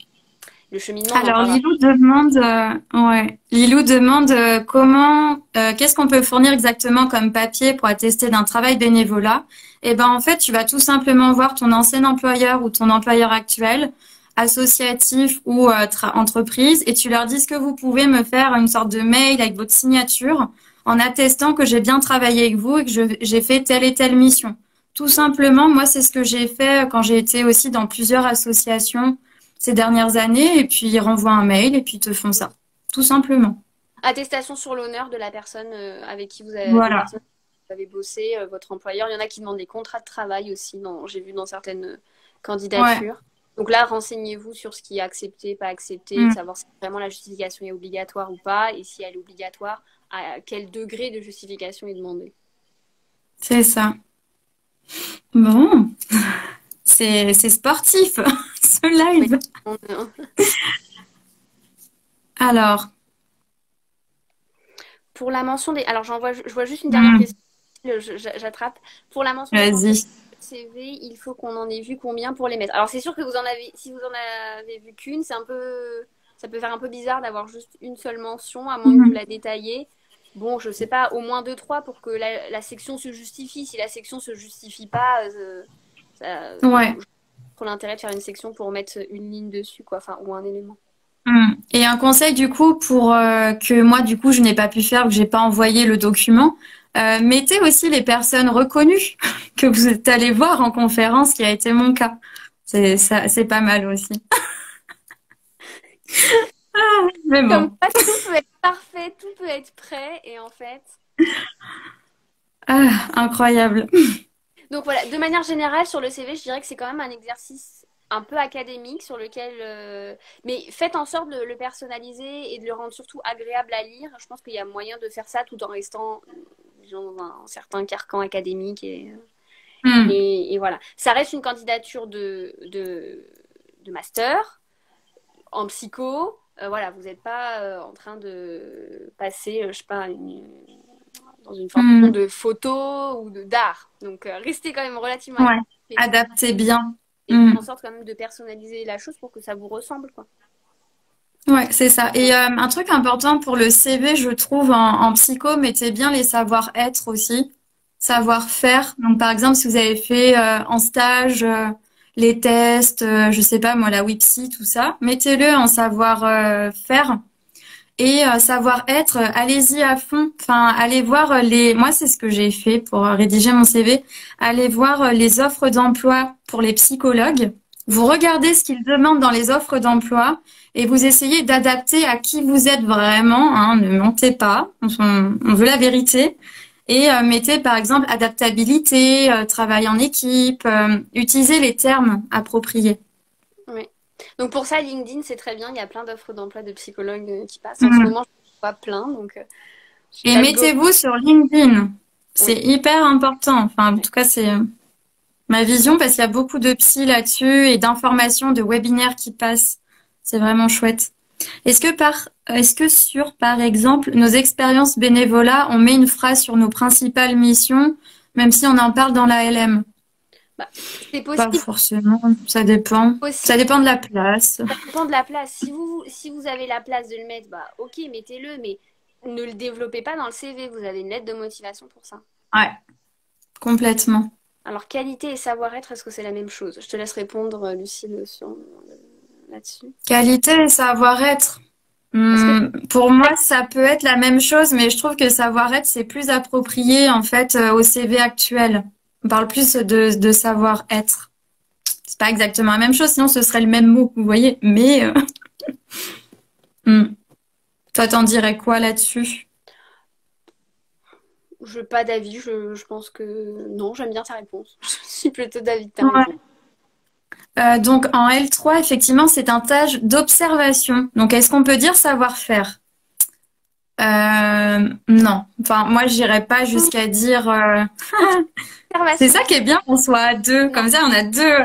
Le cheminement, on en Alors parlera. Lilou demande qu'est-ce qu'on peut fournir exactement comme papier pour attester d'un travail bénévolat? Eh ben en fait, tu vas tout simplement voir ton ancien employeur ou ton employeur actuel, associatif ou entreprise, et tu leur dis que vous pouvez me faire une sorte de mail avec votre signature en attestant que j'ai bien travaillé avec vous et que j'ai fait telle et telle mission. Tout simplement, moi, c'est ce que j'ai fait quand j'ai été aussi dans plusieurs associations ces dernières années et puis ils renvoient un mail et puis ils te font ça. Tout simplement. Attestation sur l'honneur de la personne avec qui vous avez, des Voilà. personnes avec qui vous avez bossé, votre employeur. Il y en a qui demandent des contrats de travail aussi, j'ai vu dans certaines Ouais. candidatures. Donc là, renseignez-vous sur ce qui est accepté, pas accepté, de Mm. savoir si vraiment la justification est obligatoire ou pas, et si elle est obligatoire, à quel degré de justification est demandé. C'est ça. Bon, c'est sportif ce Oui. live. On- Alors, Pour la mention des... Alors, je vois juste une dernière mm, question. J'attrape. Pour la mention des candidatures vas-y. CV, il faut qu'on en ait vu combien pour les mettre. Alors, c'est sûr que si vous en avez vu qu'une, ça peut faire un peu bizarre d'avoir juste une seule mention, à moins que vous Mm. la détailliez. Bon, je sais pas, au moins deux, trois pour que la section se justifie. Si la section se justifie pas, Ouais. je trouve l'intérêt de faire une section pour mettre une ligne dessus, quoi, enfin, ou un élément. Mm. Et un conseil du coup pour que moi du coup je n'ai pas pu faire, que j'ai pas envoyé le document, mettez aussi les personnes reconnues que vous êtes allé voir en conférence, qui a été mon cas. C'est ça, c'est pas mal aussi. Mais Comme bon. quoi, tout peut être parfait, tout peut être prêt, et en fait, Ah, incroyable. Donc voilà, de manière générale, sur le CV, je dirais que c'est quand même un exercice un peu académique sur lequel... Mais faites en sorte de le personnaliser et de le rendre surtout agréable à lire. Je pense qu'il y a moyen de faire ça tout en restant, disons, dans un certain carcan académique. Hmm. Et voilà. Ça reste une candidature de master en psycho. Voilà, vous n'êtes pas en train de passer, je sais pas, dans une formation Hmm. de photo ou de d'art. Donc, restez quand même relativement Ouais, mais adaptez bien. et faites Hmm. en sorte quand même de personnaliser la chose pour que ça vous ressemble, quoi. Ouais, c'est ça. Et un truc important pour le CV, je trouve, en psycho, mettez bien les savoir-être aussi, savoir-faire. Donc, par exemple, si vous avez fait en stage les tests, je sais pas moi, la WIPSI, tout ça, mettez-le en savoir-faire. Et savoir-être, allez-y à fond. Enfin, allez voir les. Moi, c'est ce que j'ai fait pour rédiger mon CV. Allez voir les offres d'emploi pour les psychologues. Vous Mhm. regardez ce qu'ils demandent dans les offres d'emploi et vous essayez d'adapter à qui vous êtes vraiment. Hein, ne mentez pas. On veut la vérité. Et mettez par exemple adaptabilité, travail en équipe, utilisez les termes appropriés. Oui. Donc, pour ça, LinkedIn, c'est très bien. Il y a plein d'offres d'emploi de psychologues qui passent. En ce Mm. moment, je vois plein. Donc, Et let's go. mettez-vous sur LinkedIn. C'est Oui. hyper important. Enfin, en Ouais. tout cas, c'est ma vision parce qu'il y a beaucoup de psy là-dessus et d'informations, de webinaires qui passent. C'est vraiment chouette. Est-ce que sur, par exemple, nos expériences bénévolat, on met une phrase sur nos principales missions, même si on en parle dans la LM? Bah, c'est Pas possible. forcément. Ça dépend. Ça Possible. dépend de la place. Ça dépend de la place. Si vous avez la place de le mettre, bah ok, mettez-le, mais ne le développez pas dans le CV. Vous avez une lettre de motivation pour ça. Ouais, complètement. Alors, qualité et savoir-être, est-ce que c'est la même chose? Je te laisse répondre, Lucille, là-dessus. Qualité et savoir-être. Parce que Pour moi, ça peut être la même chose, mais je trouve que savoir-être, c'est plus approprié en fait au CV actuel. On parle plus de savoir-être. C'est pas exactement la même chose, sinon ce serait le même mot, vous voyez. Mais hmm. Toi, t'en dirais quoi là-dessus? je n'ai pas d'avis, je pense que non, j'aime bien ta réponse. Je suis plutôt d'avis de ta réponse. Ouais. Donc en L3, effectivement, c'est un stage d'observation. Donc est-ce qu'on peut dire savoir-faire? Non. Enfin, moi, j'irais pas jusqu'à dire. C'est Observation ça qui est bien qu'on soit à deux. non, Comme ça, on a deux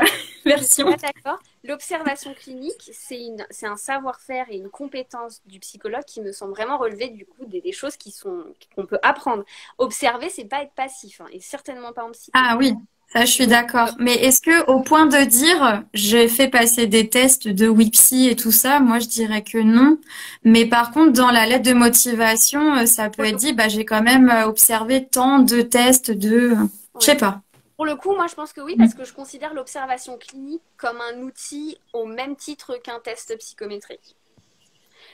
je suis versions. pas d'accord. L'observation clinique, c'est un savoir-faire et une compétence du psychologue qui me semble vraiment relever du coup des choses qu'on peut apprendre. Observer, c'est pas être passif, hein, et certainement pas en psycho. Ah oui, ça je suis Donc, d'accord. Mais est-ce que au point de dire j'ai fait passer des tests de WIPSI et tout ça, moi je dirais que non. Mais par contre, dans la lettre de motivation, ça peut pour être le dit, bah j'ai quand même observé tant de tests de, je sais ouais. pas. Pour le coup, moi, je pense que oui, parce que je considère l'observation clinique comme un outil au même titre qu'un test psychométrique.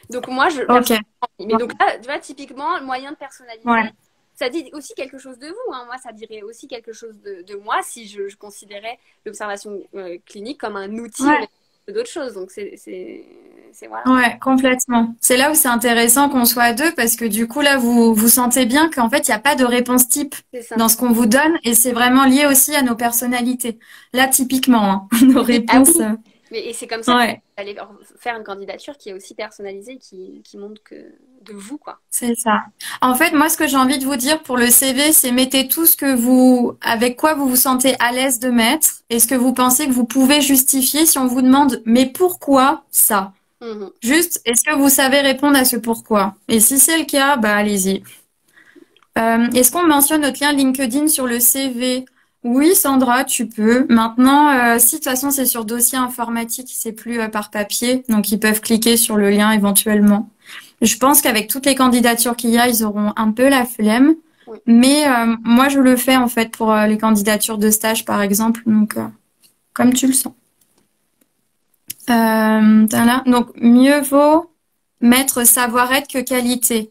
Donc moi, Ok. personnellement, mais donc là, tu vois, typiquement, le moyen de personnaliser, Ouais. ça dit aussi quelque chose de vous, hein. Moi, ça dirait aussi quelque chose de moi si je considérais l'observation clinique comme un outil au même Ouais. titre que d'autres choses. Donc voilà. Ouais, complètement. C'est là où c'est intéressant qu'on soit à deux parce que du coup là vous sentez bien qu'en fait il n'y a pas de réponse type C'est ça. dans ce qu'on vous donne et c'est vraiment lié aussi à nos personnalités. Là typiquement, hein, nos Ah réponses. oui. Mais et c'est comme ça que vous Ouais, allez faire une candidature qui est aussi personnalisée, qui montre que de vous, quoi. c'est ça. En fait, moi ce que j'ai envie de vous dire pour le CV, c'est mettez tout ce que vous, avec quoi vous vous sentez à l'aise de mettre et ce que vous pensez que vous pouvez justifier si on vous demande mais pourquoi ça? Mhm. Juste, est-ce que vous savez répondre à ce pourquoi? Et si c'est le cas, bah allez-y. Est-ce qu'on mentionne notre lien LinkedIn sur le CV? Oui, Sandra, tu peux. Maintenant, si de toute façon c'est sur dossier informatique, c'est plus par papier, donc ils peuvent cliquer sur le lien éventuellement. Je pense qu'avec toutes les candidatures qu'il y a, ils auront un peu la flemme, Oui. mais moi je le fais en fait pour les candidatures de stage par exemple, donc comme tu le sens. Voilà. Donc mieux vaut mettre savoir-être que qualité.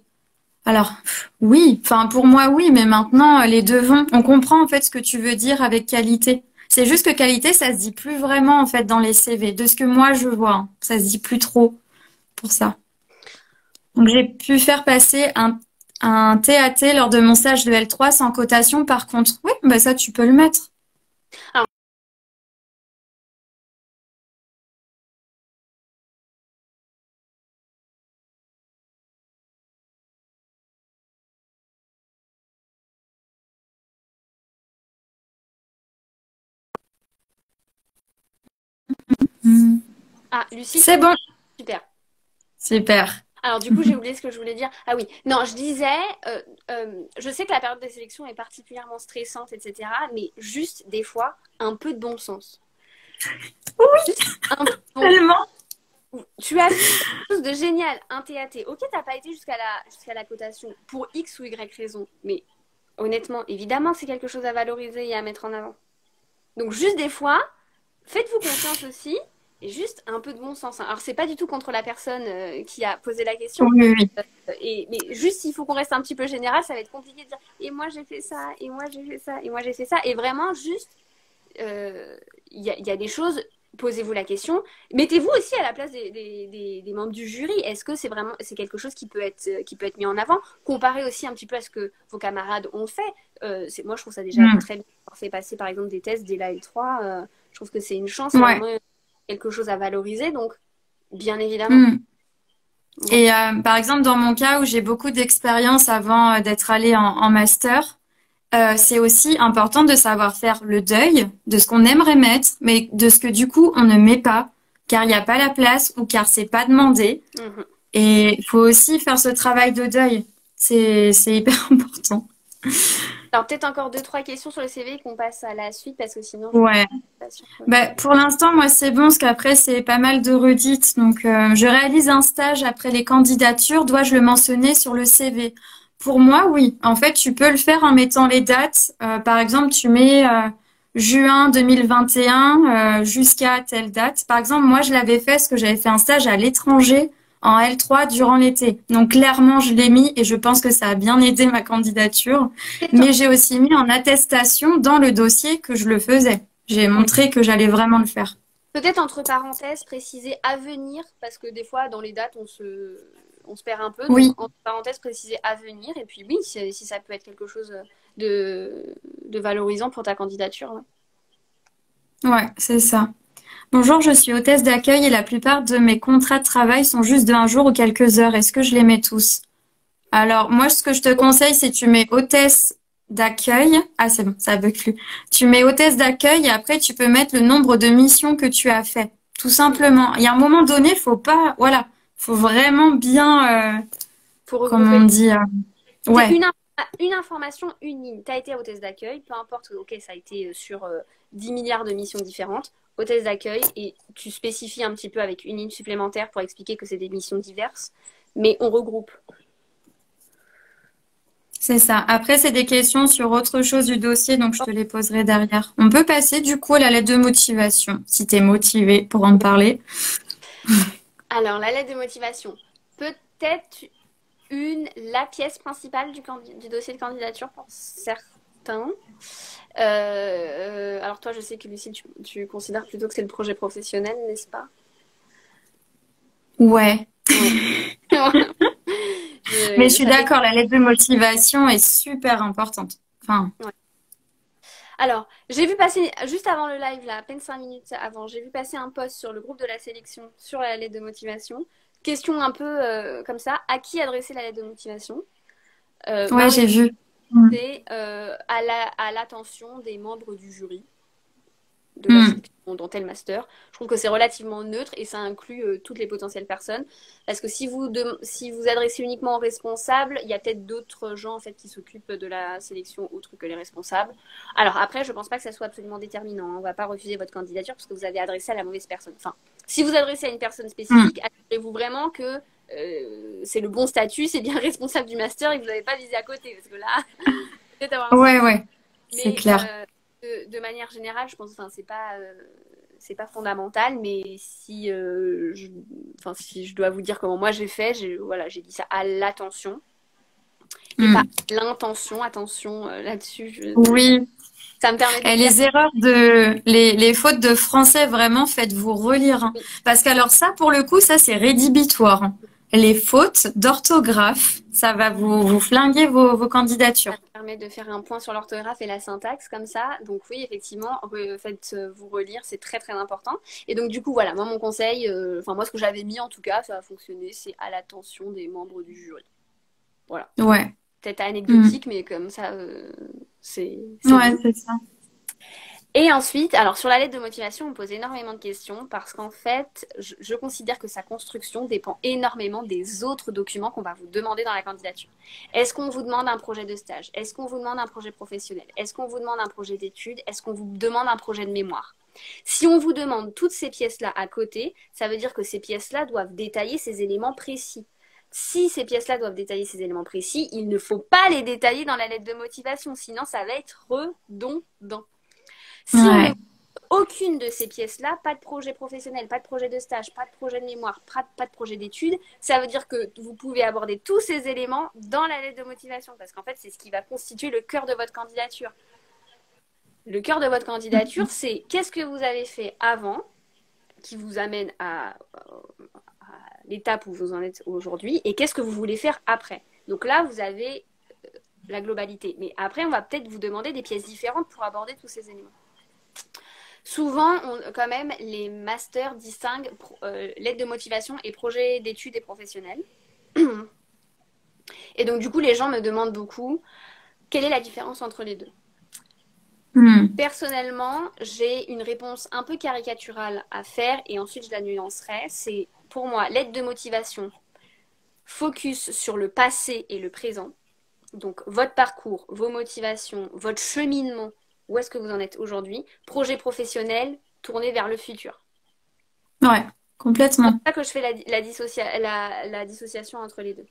Alors, oui, enfin pour moi oui, mais maintenant les deux vont. On comprend en fait ce que tu veux dire avec qualité. C'est juste que qualité, ça se dit plus vraiment en fait dans les CV, de ce que moi je vois. Hein. Ça se dit plus trop pour ça. Donc j'ai pu faire passer un TAT lors de mon stage de L3 sans cotation, par contre. Oui, bah ça, tu peux le mettre. Alors, Mm. Lucie, tu C'est m'entends? bon. Super. Super. Alors du coup, j'ai oublié ce que je voulais dire. Ah oui, non, je disais, je sais que la période de sélection est particulièrement stressante, etc. Mais juste des fois, un peu de bon sens. Juste un peu de bon sens. Tellement. Tu as fait quelque chose de génial, un TAT. Ok, t'as pas été jusqu'à la cotation pour X ou Y raison, mais honnêtement, évidemment, que c'est quelque chose à valoriser et à mettre en avant. Donc juste des fois, faites-vous confiance aussi et juste un peu de bon sens, hein. Alors c'est pas du tout contre la personne qui a posé la question, Oui, oui. mais juste s'il faut qu'on reste un petit peu général, ça va être compliqué de dire et moi j'ai fait ça, et moi j'ai fait ça, et moi j'ai fait ça, et vraiment juste il y a des choses, posez-vous la question. Mettez-vous aussi à la place des membres du jury. Est-ce que c'est quelque chose qui peut être mis en avant? Comparez aussi un petit peu à ce que vos camarades ont fait. Moi, je trouve ça déjà Mm. très bien d'avoir fait passer, par exemple, des tests dès la L3. Je trouve que c'est une chance, c'est Ouais. vraiment quelque chose à valoriser. Donc, bien évidemment. Mm. Bon. Et par exemple, dans mon cas où j'ai beaucoup d'expérience avant d'être allée en master, c'est aussi important de savoir faire le deuil de ce qu'on aimerait mettre, mais de ce que du coup on ne met pas, car il n'y a pas la place ou car c'est pas demandé. Mhm. Et il faut aussi faire ce travail de deuil. C'est hyper important. Alors, peut-être encore deux, trois questions sur le CV qu'on passe à la suite parce que sinon, je suis Ouais. pas sûre que... Bah, pour l'instant, moi, c'est bon, parce qu'après, c'est pas mal de redites. Donc, je réalise un stage après les candidatures. Dois-je le mentionner sur le CV? Pour moi, oui. En fait, tu peux le faire en mettant les dates. Par exemple, tu mets juin 2021 jusqu'à telle date. Par exemple, moi, je l'avais fait parce que j'avais fait un stage à l'étranger en L3 durant l'été. Donc, clairement, je l'ai mis et je pense que ça a bien aidé ma candidature. Mais j'ai aussi mis en attestation dans le dossier que je le faisais. J'ai Oui. montré que j'allais vraiment le faire. Peut-être entre parenthèses, préciser à venir, parce que des fois, dans les dates, on se perd un peu. Donc, Oui, entre parenthèses, préciser à venir. Et puis, oui, si ça peut être quelque chose de valorisant pour ta candidature. Ouais. ouais, c'est ça. Bonjour, je suis hôtesse d'accueil et la plupart de mes contrats de travail sont juste de un jour ou quelques heures. Est-ce que je les mets tous? Alors, moi, ce que je te conseille, c'est tu mets hôtesse d'accueil. Ah, c'est bon, ça bug plus. Tu mets hôtesse d'accueil et après, tu peux mettre le nombre de missions que tu as fait. Tout Mm. simplement. Il y a un moment donné, faut pas, voilà, faut vraiment bien, Faut comment regrouper. on dit, C'est ouais, une information, une ligne. Tu as été hôtesse d'accueil, peu importe, ok, ça a été sur 10 milliards de missions différentes. Hôtesse d'accueil, et tu spécifies un petit peu avec une ligne supplémentaire pour expliquer que c'est des missions diverses. Mais on regroupe. c'est ça. Après, c'est des questions sur autre chose du dossier, donc je te les poserai derrière. On peut passer du coup à la lettre de motivation, si tu es motivé pour en parler. Alors, la lettre de motivation. Peut-être la pièce principale du dossier de candidature pour certains. Alors toi, je sais que Lucie, tu considères plutôt que c'est le projet professionnel, n'est-ce pas? Ouais. Ouais. Mais je suis Ça d'accord, la lettre de motivation est super importante. Enfin, ouais. Alors, j'ai vu passer, juste avant le live, là, à peine 5 minutes avant, j'ai vu passer un post sur le groupe de la sélection sur la lettre de motivation. Question un peu comme ça, à qui adresser la lettre de motivation? ouais, Marie, j'ai vu. Mm. c'est à l'attention des membres du jury de la Mm. sélection dans tel master. Je trouve que c'est relativement neutre et ça inclut toutes les potentielles personnes. Parce que si vous adressez uniquement aux responsables, il y a peut-être d'autres gens en fait qui s'occupent de la sélection autre que les responsables. Alors après, je pense pas que ça soit absolument déterminant, hein. On va pas refuser votre candidature parce que vous avez adressé à la mauvaise personne. Enfin, si vous adressez à une personne Mm. spécifique, assurez-vous vraiment que c'est le bon statut, c'est bien responsable du master et que vous n'avez pas visé à côté. Parce que là, peut-être avoir un Ouais, souci. ouais, c'est Mais clair. de manière générale, je pense, enfin, c'est pas fondamental, mais enfin, si je dois vous dire comment moi j'ai fait, voilà, j'ai dit ça à l'attention et pas Mm. l'intention. Attention là-dessus, Oui. ça me permet de Et dire les erreurs les fautes de français, vraiment, faites-vous relire, hein. oui, Parce qu'alors ça, pour le coup, ça, c'est rédhibitoire, hein. les fautes d'orthographe. Ça va vous flinguer vos Ça candidatures. permet de faire un point sur l'orthographe et la syntaxe comme ça. Donc oui, effectivement, faites-vous relire, c'est très très important. Et donc du coup, voilà, moi mon conseil, enfin moi ce que j'avais mis en tout cas, ça a fonctionné, c'est à l'attention des membres du jury. Voilà. Ouais. Peut-être Mm. anecdotique, mais comme ça, c'est Ouais, dit. c'est ça. Et ensuite, alors sur la lettre de motivation, on pose énormément de questions parce qu'en fait, je considère que sa construction dépend énormément des autres documents qu'on va vous demander dans la candidature. Est-ce qu'on vous demande un projet de stage? Est-ce qu'on vous demande un projet professionnel? Est-ce qu'on vous demande un projet d'études? Est-ce qu'on vous demande un projet de mémoire? Si on vous demande toutes ces pièces-là à côté, ça veut dire que ces pièces-là doivent détailler ces éléments précis. Si ces pièces-là doivent détailler ces éléments précis, il ne faut pas les détailler dans la lettre de motivation, sinon ça va être redondant. Si on ne Ouais. aucune de ces pièces-là, pas de projet professionnel, pas de projet de stage, pas de projet de mémoire, pas de projet d'études, ça veut dire que vous pouvez aborder tous ces éléments dans la lettre de motivation, parce qu'en fait, c'est ce qui va constituer le cœur de votre candidature. Le cœur de votre candidature, c'est qu'est-ce que vous avez fait avant qui vous amène à l'étape où vous en êtes aujourd'hui, et qu'est-ce que vous voulez faire après. Donc là, vous avez la globalité. Mais après, on va peut-être vous demander des pièces différentes pour aborder tous ces éléments. Souvent, quand même, les masters distinguent lettre de motivation et projet d'études et professionnels. Et donc, du coup, les gens me demandent beaucoup quelle est la différence entre les deux. Mm. Personnellement, j'ai une réponse un peu caricaturale à faire et ensuite je la nuancerai. C'est pour moi, lettre de motivation, focus sur le passé et le présent. Donc, votre parcours, vos motivations, votre cheminement, où est-ce que vous en êtes aujourd'hui. Projet professionnel, tourné vers le futur. Ouais, C'est comme complètement. ça que je fais la dissociation entre les deux.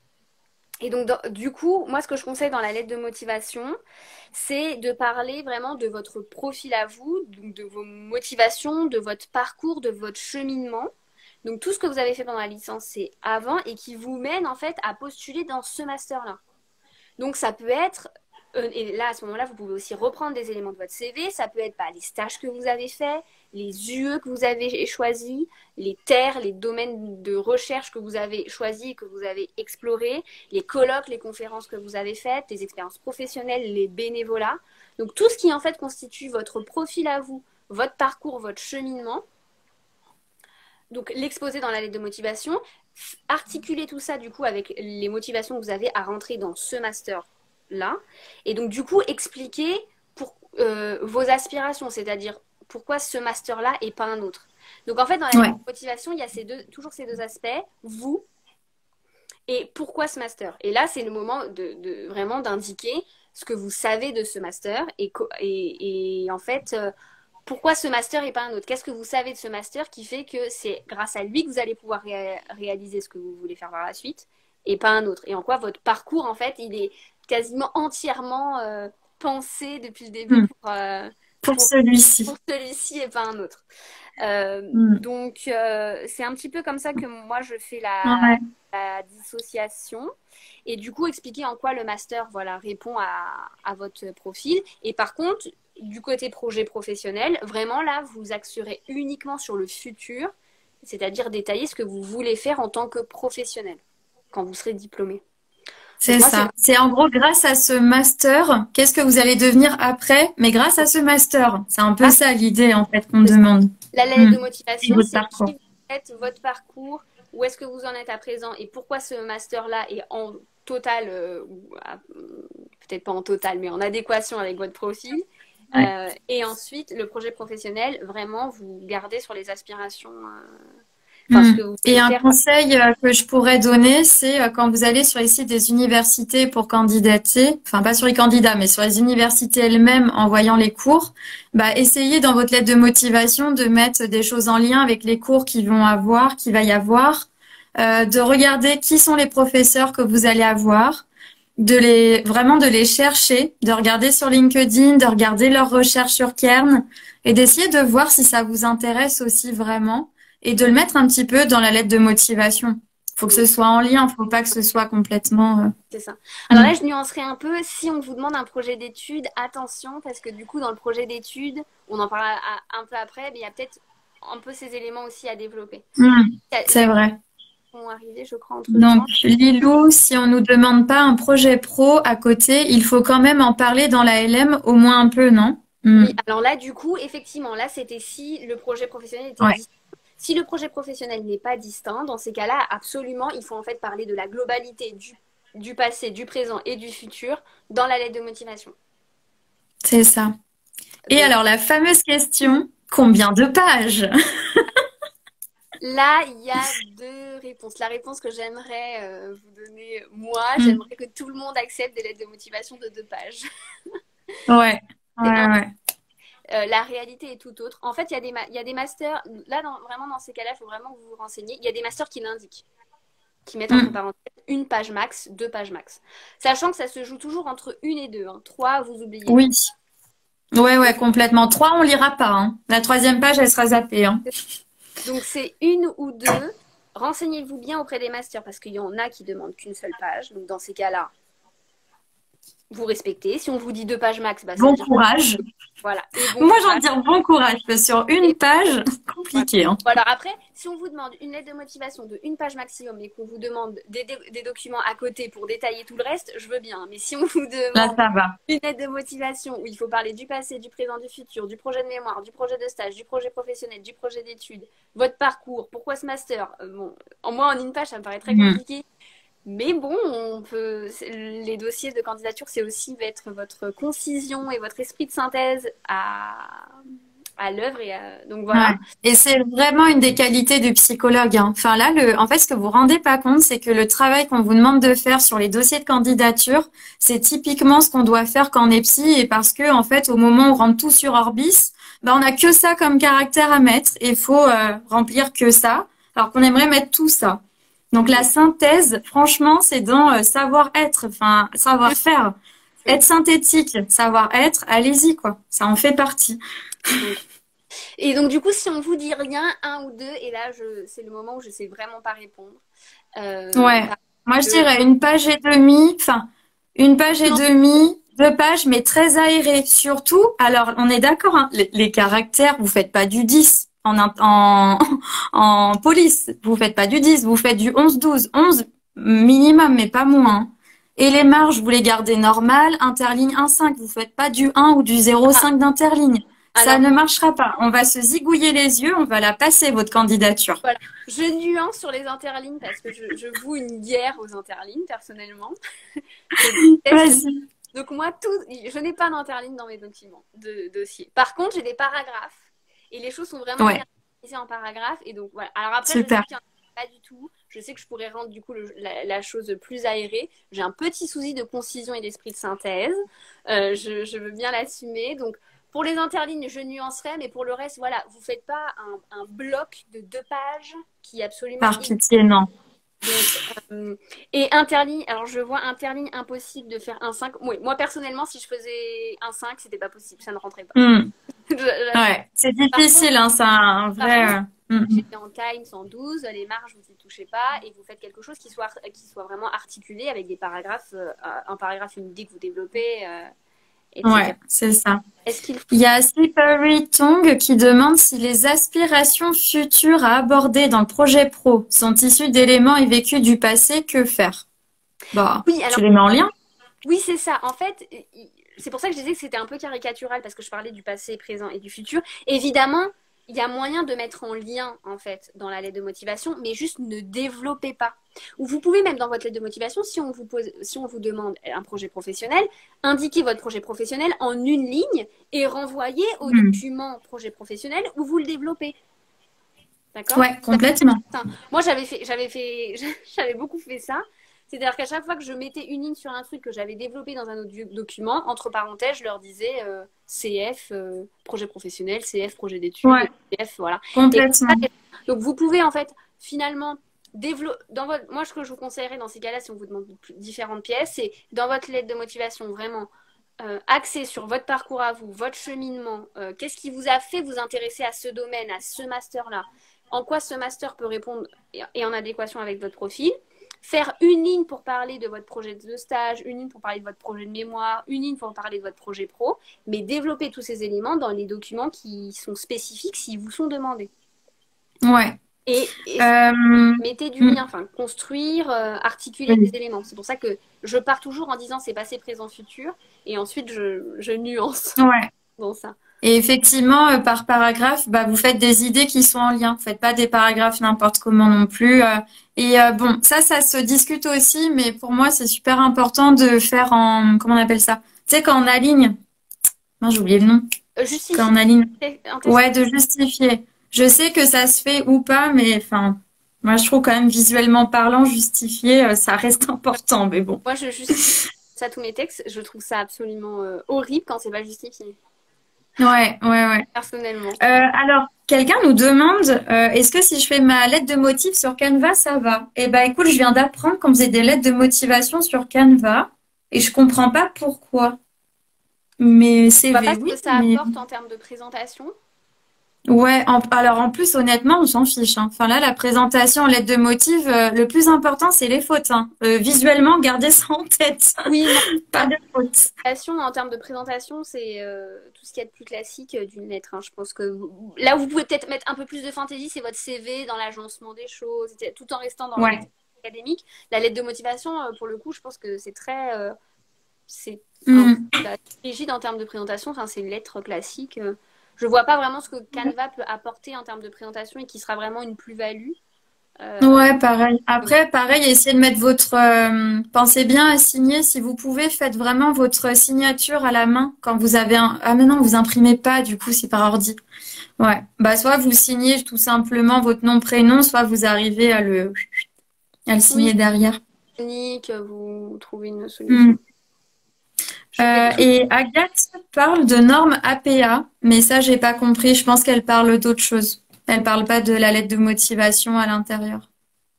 Et donc, du coup, moi, ce que je conseille dans la lettre de motivation, c'est de parler vraiment de votre profil à vous, donc de vos motivations, de votre parcours, de votre cheminement. Donc, tout ce que vous avez fait pendant la licence, c'est avant et qui vous mène en fait à postuler dans ce master-là. Donc, ça peut être, et là, à ce moment-là, vous pouvez aussi reprendre des éléments de votre CV. Ça peut être les stages que vous avez faits, les UE que vous avez choisis, les terres, les domaines de recherche que vous avez choisis et que vous avez explorés, les colloques, les conférences que vous avez faites, les expériences professionnelles, les bénévolats. Donc, tout ce qui, en fait, constitue votre profil à vous, votre parcours, votre cheminement. Donc, l'exposer dans la lettre de motivation, articuler tout ça, du coup, avec les motivations que vous avez à rentrer dans ce master là. Et donc, du coup, expliquer vos aspirations, c'est-à-dire pourquoi ce master-là et pas un autre. Donc, en fait, dans la Ouais. motivation, il y a toujours ces deux aspects, vous et pourquoi ce master. Et là, c'est le moment vraiment d'indiquer ce que vous savez de ce master et en fait, pourquoi ce master et pas un autre. Qu'est-ce que vous savez de ce master qui fait que c'est grâce à lui que vous allez pouvoir réaliser ce que vous voulez faire par la suite et pas un autre. Et en quoi votre parcours, en fait, il est quasiment entièrement pensé depuis le début Mm. Pour pour, celui-ci. pour celui-ci et pas un autre. Mm. Donc, c'est un petit peu comme ça que moi, je fais Ouais. la dissociation et du coup, expliquer en quoi le master voilà, répond à votre profil. Et par contre, du côté projet professionnel, vraiment là, vous axerez uniquement sur le futur, c'est-à-dire détailler ce que vous voulez faire en tant que professionnel quand vous serez diplômé. Donc C'est moi, c'est ça. C'est en gros grâce à ce master, qu'est-ce que vous allez devenir après, mais grâce à ce master. C'est un peu ah, ça l'idée en fait qu'on c'est ça. demande. La lettre Mm. de Et motivation, votre c'est qui parcours. vous êtes, votre parcours, où est-ce que vous en êtes à présent et pourquoi ce master-là est en total, peut-être pas en total, mais en adéquation avec votre profil. Ouais. Et ensuite, le projet professionnel, vraiment, vous gardez sur les aspirations, enfin, ce Mm. que vous Et voulez un faire. conseil que je pourrais donner, c'est quand vous allez sur les sites des universités pour candidater, enfin pas sur les candidats, mais sur les universités elles-mêmes en voyant les cours, bah essayez dans votre lettre de motivation de mettre des choses en lien avec les cours qu'il va y avoir, de regarder qui sont les professeurs que vous allez avoir, vraiment de les chercher, de regarder sur LinkedIn, de regarder leurs recherches sur Kern et d'essayer de voir si ça vous intéresse aussi vraiment et de le mettre un petit peu dans la lettre de motivation. Faut que ce soit en lien, faut pas que ce soit complètement. C'est ça. Alors là, Mm. je nuancerai un peu. Si on vous demande un projet d'études, attention, parce que du coup, dans le projet d'études, on en parlera un peu après, mais il y a peut-être un peu ces éléments aussi à développer. Mm. Il y C'est a vrai. vont arriver, je crois, Donc, entre-temps. Lilou, si on nous demande pas un projet pro à côté, il faut quand même en parler dans la LM au moins un peu, non? Hmm. Oui, alors là, du coup, effectivement, là, c'était si le projet professionnel était Ouais, distinct. Si le projet professionnel n'est pas distinct, dans ces cas-là, absolument, il faut en fait parler de la globalité du passé, du présent et du futur dans la lettre de motivation. c'est ça. Et Donc alors, la fameuse question, combien de pages? là, il y a deux réponses. La réponse que j'aimerais vous donner, moi, Hmm. j'aimerais que tout le monde accepte des lettres de motivation de 2 pages. Ouais, Et ouais, ouais. la réalité est tout autre. En fait, il y a des masters, là, vraiment dans ces cas-là, il faut vraiment que vous vous renseigniez. Il y a des masters qui l'indiquent, qui mettent entre Hmm. parenthèses 1 page max, 2 pages max. Sachant que ça se joue toujours entre 1 et 2. 3, vous oubliez. Oui. Ouais, Donc, ouais, complètement. Trois, on lira pas, hein. La troisième page, elle sera zappée, hein. donc c'est 1 ou 2. Renseignez-vous bien auprès des masters parce qu'il y en a qui demandent qu'une seule page. Donc, dans ces cas-là, vous respectez. Si on vous dit 2 pages max, bah, ça veut Bon dire courage. voilà. Et bon Moi, j'ai envie courage. de dire bon courage, parce que sur Et une page, voilà. compliqué, hein. Bon, alors après, si on vous demande une lettre de motivation de 1 page maximum et qu'on vous demande des documents à côté pour détailler tout le reste, je veux bien. Mais si on vous Là, demande ça va. une lettre de motivation où il faut parler du passé, du présent, du futur, du projet de mémoire, du projet de stage, du projet professionnel, du projet d'études, votre parcours, pourquoi ce master, bon, en moins en 1 page, ça me paraît très Hmm. compliqué. Mais bon, les dossiers de candidature, c'est aussi être votre concision et votre esprit de synthèse à l'œuvre. Donc Ouais. voilà. Et c'est vraiment une des qualités du psychologue, hein. Enfin là, en fait, ce que vous rendez pas compte, c'est que le travail qu'on vous demande de faire sur les dossiers de candidature, c'est typiquement ce qu'on doit faire quand on est psy, et parce que en fait, au moment où on rentre tout sur Orbis, ben on a que ça comme caractère à mettre, et il faut remplir que ça, alors qu'on aimerait mettre tout ça. Donc la synthèse, franchement, c'est dans savoir-être, enfin savoir-faire, être synthétique, savoir-être, allez-y quoi, ça en fait partie. Donc, et donc, du coup, si on vous dit rien, 1 ou 2, et là, c'est le moment où je sais vraiment pas répondre. Ouais, Parce moi je que, dirais une page et demie, enfin une page et non, demie, 2 pages, mais très aérées. Surtout, alors on est d'accord, hein, les caractères, vous faites pas du 10 en police, vous faites pas du 10, vous faites du 11-12, 11 minimum, mais pas moins. Et les marges, vous les gardez normales, interligne 1,5, vous faites pas du 1 ou du ah, 0,5 d'interligne. Ça alors, ne marchera pas. On va se zigouiller les yeux, on va la passer, votre candidature. voilà. Je nuance sur les interlignes parce que je voue une guerre aux interlignes, personnellement. Je déteste. Vas-y. Donc, moi, je n'ai pas d'interligne dans mes documents de dossier. Par contre, j'ai des paragraphes. Et les choses sont vraiment bien Ouais, organisées en paragraphes. Et donc, voilà. Alors après, je sais super. qu'il n'y en a pas du tout. Je sais que je pourrais rendre, du coup, la chose plus aérée. J'ai un petit souci de concision et d'esprit de synthèse. Je veux bien l'assumer. Donc, pour les interlignes, je nuancerai. Mais pour le reste, voilà, vous ne faites pas un bloc de 2 pages qui est absolument Par pitié, non. donc, et interligne, alors je vois interligne impossible de faire 1,5. Oui, moi personnellement, si je faisais 1,5, c'était pas possible, ça ne rentrait pas. Hmm. J'assume. Ouais, c'est Par contre, difficile, hein, c'est un par vrai. contre, Hmm. j'étais en Times en 12, les marges, vous y touchez pas, et vous faites quelque chose qui soit vraiment articulé avec des paragraphes, un paragraphe, une idée que vous développez, etc. Ouais, c'est ça. Est-ce qu'il Il y a Slippery Tongue qui demande si les aspirations futures à aborder dans le projet pro sont issues d'éléments et vécus du passé, que faire? Bah, Oui, tu alors, les mets en lien? oui, c'est ça. En fait, c'est pour ça que je disais que c'était un peu caricatural parce que je parlais du passé, présent et du futur. Évidemment, il y a moyen de mettre en lien, en fait, dans la lettre de motivation, mais juste ne développez pas. Ou vous pouvez même dans votre lettre de motivation, si on vous demande un projet professionnel, indiquer votre projet professionnel en une ligne et renvoyer au Hmm. document projet professionnel où vous le développez. D'accord? Ouais, complètement. Moi, j'avais beaucoup fait ça. C'est-à-dire qu'à chaque fois que je mettais une ligne sur un truc que j'avais développé dans un autre document, entre parenthèses, je leur disais CF, projet professionnel, CF, projet d'études, Ouais, CF, voilà. Et comme ça, complètement. donc vous pouvez en fait finalement moi, ce que je vous conseillerais dans ces cas-là, si on vous demande différentes pièces, c'est dans votre lettre de motivation vraiment axée sur votre parcours à vous, votre cheminement, qu'est-ce qui vous a fait vous intéresser à ce domaine, à ce master-là, en quoi ce master peut répondre et en adéquation avec votre profil. Faire une ligne pour parler de votre projet de stage, une ligne pour parler de votre projet de mémoire, une ligne pour parler de votre projet pro, mais développer tous ces éléments dans les documents qui sont spécifiques s'ils vous sont demandés. Ouais. Et Euh, mettez du mm, lien, enfin construire, articuler des oui. éléments. C'est pour ça que je pars toujours en disant c'est passé, présent, futur, et ensuite je nuance Ouais. dans ça. Et effectivement, par paragraphe, bah, vous faites des idées qui sont en lien. Vous faites pas des paragraphes n'importe comment non plus. Bon, ça se discute aussi, mais pour moi, c'est super important de faire en, comment on appelle ça? Tu sais, quand on aligne, non, j'ai oublié le nom. Quand Justifier on aligne, un test. ouais, de justifier. Je sais que ça se fait ou pas, mais enfin, moi, je trouve quand même visuellement parlant, justifier, ça reste important, mais bon. Moi, je justifie ça tous mes textes. Je trouve ça absolument horrible quand c'est pas justifié, Ouais, ouais, ouais. personnellement. Alors, quelqu'un nous demande, est-ce que si je fais ma lettre de motif sur Canva, ça va? Eh ben, écoute, je viens d'apprendre qu'on faisait des lettres de motivation sur Canva et je comprends pas pourquoi. Mais Je vois pas CV, ce oui, que ça mais apporte en termes de présentation. ouais. Alors en plus, honnêtement, on s'en fiche, hein. Enfin là, la présentation en lettre de motif, le plus important, c'est les fautes, hein. Visuellement, gardez ça en tête. Oui, non. Pas de fautes. En termes de présentation, c'est tout ce qu'il y a de plus classique d'une lettre, hein. Je pense que là où vous pouvez peut-être mettre un peu plus de fantaisie, c'est votre CV dans l'agencement des choses, tout en restant dans le Ouais. lecture académique. La lettre de motivation, pour le coup, je pense que c'est très, c'est un Hmm. bah, rigide en termes de présentation. Enfin, c'est une lettre classique. Je vois pas vraiment ce que Canva peut apporter en termes de présentation et qui sera vraiment une plus-value. Euh, Ouais, pareil. Après, pareil, essayez de mettre votre... pensez bien à signer. Si vous pouvez, faites vraiment votre signature à la main quand vous avez un... Ah mais non, vous imprimez pas, du coup, c'est par ordi. Ouais. Bah, soit vous signez tout simplement votre nom, prénom, soit vous arrivez à le oui, signer derrière. technique, vous trouvez une Hmm. solution. Je fais tout. Et Agathe parle de normes APA, mais ça, j'ai pas compris. Je pense qu'elle parle d'autre chose. Elle parle pas de la lettre de motivation à l'intérieur.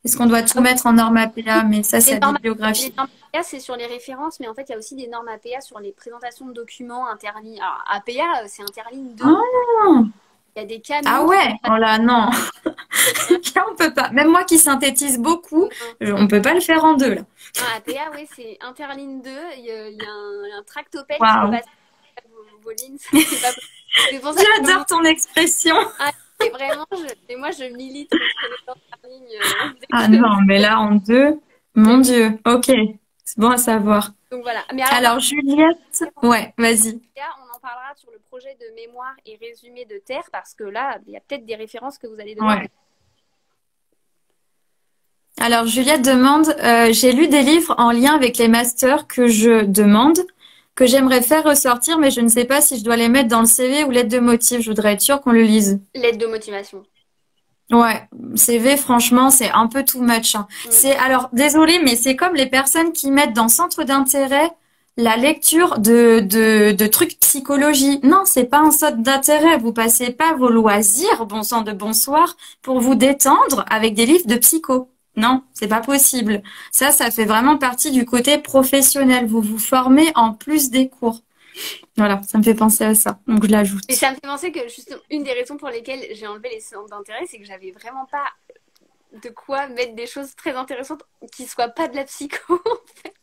Est-ce qu'on doit tout mettre en normes APA? Mais ça, c'est Les la normes, les bibliographie. normes APA, c'est sur les références, mais en fait, il y a aussi des normes APA sur les présentations de documents interlignes. Alors, APA, c'est interligne 2. Ah! Il y a des Ah canons qui ouais, oh là non, là on peut pas. Même moi qui synthétise beaucoup, sont. on peut pas le faire en deux là. Un APA, oui, c'est interligne 2. Il y a un tractopelle qui Waouh, passe vos lignes. C'est pas possible. C'est pour ça que j'adore ton expression. et vraiment, et moi, je milite contre les interlignes. Ah non, mais là en deux, mon Mais- Dieu. Ok, c'est bon à savoir. donc voilà. Mais alors, Alors Juliette, ouais, vas-y. on en parlera sur le projet de mémoire et résumé de Terre parce que là, il y a peut-être des références que vous allez devoir. Ouais. Alors Juliette demande, j'ai lu des livres en lien avec les masters que je demande, que j'aimerais faire ressortir, mais je ne sais pas si je dois les mettre dans le CV ou lettre de motif. Je voudrais être sûre qu'on le lise. L'aide de motivation. Ouais, CV, franchement, c'est un peu too much, hein. Mm. C'est, alors, désolé, mais c'est comme les personnes qui mettent dans centre d'intérêt la lecture de trucs psychologie. Non, c'est pas un centre d'intérêt. Vous passez pas vos loisirs, bon sang de bonsoir, pour vous détendre avec des livres de psycho. Non, c'est pas possible. Ça fait vraiment partie du côté professionnel. Vous vous formez en plus des cours. Voilà, ça me fait penser à ça. Donc, je Et l'ajoute. ça me fait penser que justement, une des raisons pour lesquelles j'ai enlevé les centres d'intérêt, c'est que j'avais vraiment pas de quoi mettre des choses très intéressantes qui soient pas de la psycho, en fait.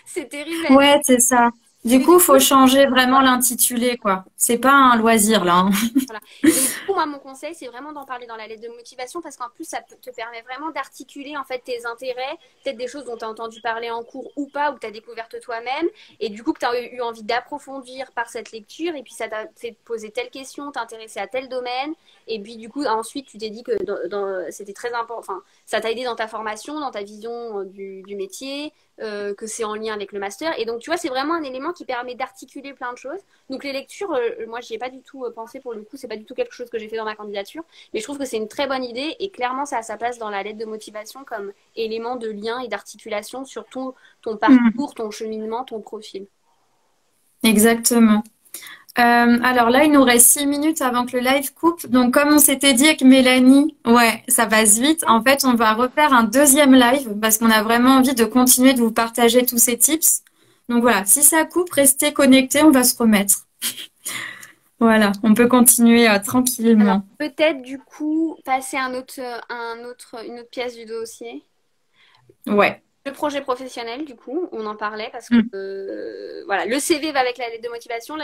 C'est terrible à dire. Ouais, c'est ça. Et Du du coup, coup, faut changer vraiment l'intitulé, quoi. C'est pas un loisir, là, hein. voilà. Et donc, du coup, moi, mon conseil, c'est vraiment d'en parler dans la lettre de motivation parce qu'en plus, ça te permet vraiment d'articuler en fait tes intérêts, peut-être des choses dont tu as entendu parler en cours ou pas, ou que tu as découvertes toi-même, et du coup, que tu as eu envie d'approfondir par cette lecture, et puis ça t'a fait te poser telle question, t'intéresser à tel domaine, et puis du coup, ensuite, tu t'es dit que c'était très important, enfin, ça t'a aidé dans ta formation, dans ta vision du métier, que c'est en lien avec le master, et donc, tu vois, c'est vraiment un élément qui permet d'articuler plein de choses. Donc les lectures, moi j'y ai pas du tout pensé pour le coup, c'est pas du tout quelque chose que j'ai fait dans ma candidature, mais je trouve que c'est une très bonne idée et clairement ça a sa place dans la lettre de motivation comme élément de lien et d'articulation sur ton Mm, parcours, ton cheminement, ton profil. exactement. Alors là, il nous reste 6 minutes avant que le live coupe. Donc, comme on s'était dit avec Mélanie, ouais, ça passe vite. En fait, on va refaire un deuxième live parce qu'on a vraiment envie de continuer de vous partager tous ces tips. Donc voilà, si ça coupe, restez connectés, on va se remettre. Voilà, on peut continuer Alors tranquillement. peut-être du coup passer une autre pièce du dossier. Ouais. Le projet professionnel, du coup, on en parlait parce que Mm. voilà, le CV va avec la lettre de motivation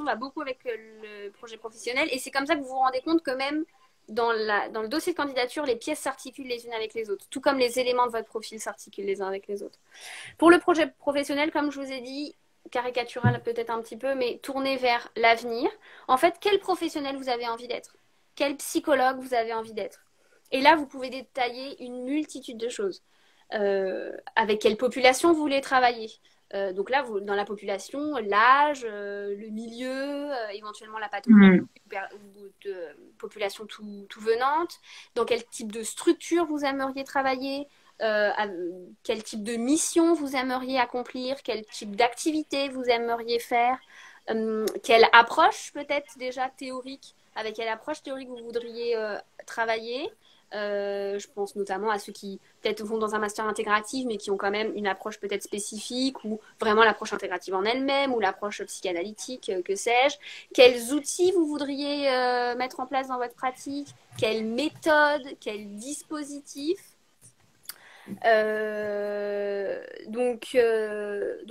va beaucoup avec le projet professionnel, et c'est comme ça que vous vous rendez compte que même dans le dossier de candidature, les pièces s'articulent les unes avec les autres, tout comme les éléments de votre profil s'articulent les uns avec les autres. Pour le projet professionnel, comme je vous ai dit, caricatural peut-être un petit peu, mais tourné vers l'avenir. En fait, quel professionnel vous avez envie d'être? Quel psychologue vous avez envie d'être? Et là, vous pouvez détailler une multitude de choses. Avec quelle population vous voulez travailler? Donc là, dans la population, l'âge, le milieu, éventuellement la pathologie ou de population tout venante. Dans quel type de structure vous aimeriez travailler? Quel type de mission vous aimeriez accomplir? Quel type d'activité vous aimeriez faire? Quelle approche peut-être déjà théorique? Avec quelle approche théorique vous voudriez travailler? Je pense notamment à ceux qui peut-être vont dans un master intégratif mais qui ont quand même une approche peut-être spécifique ou vraiment l'approche intégrative en elle-même ou l'approche psychanalytique, que sais-je. Quels outils vous voudriez mettre en place dans votre pratique? Quelle méthode? Quel dispositif? Donc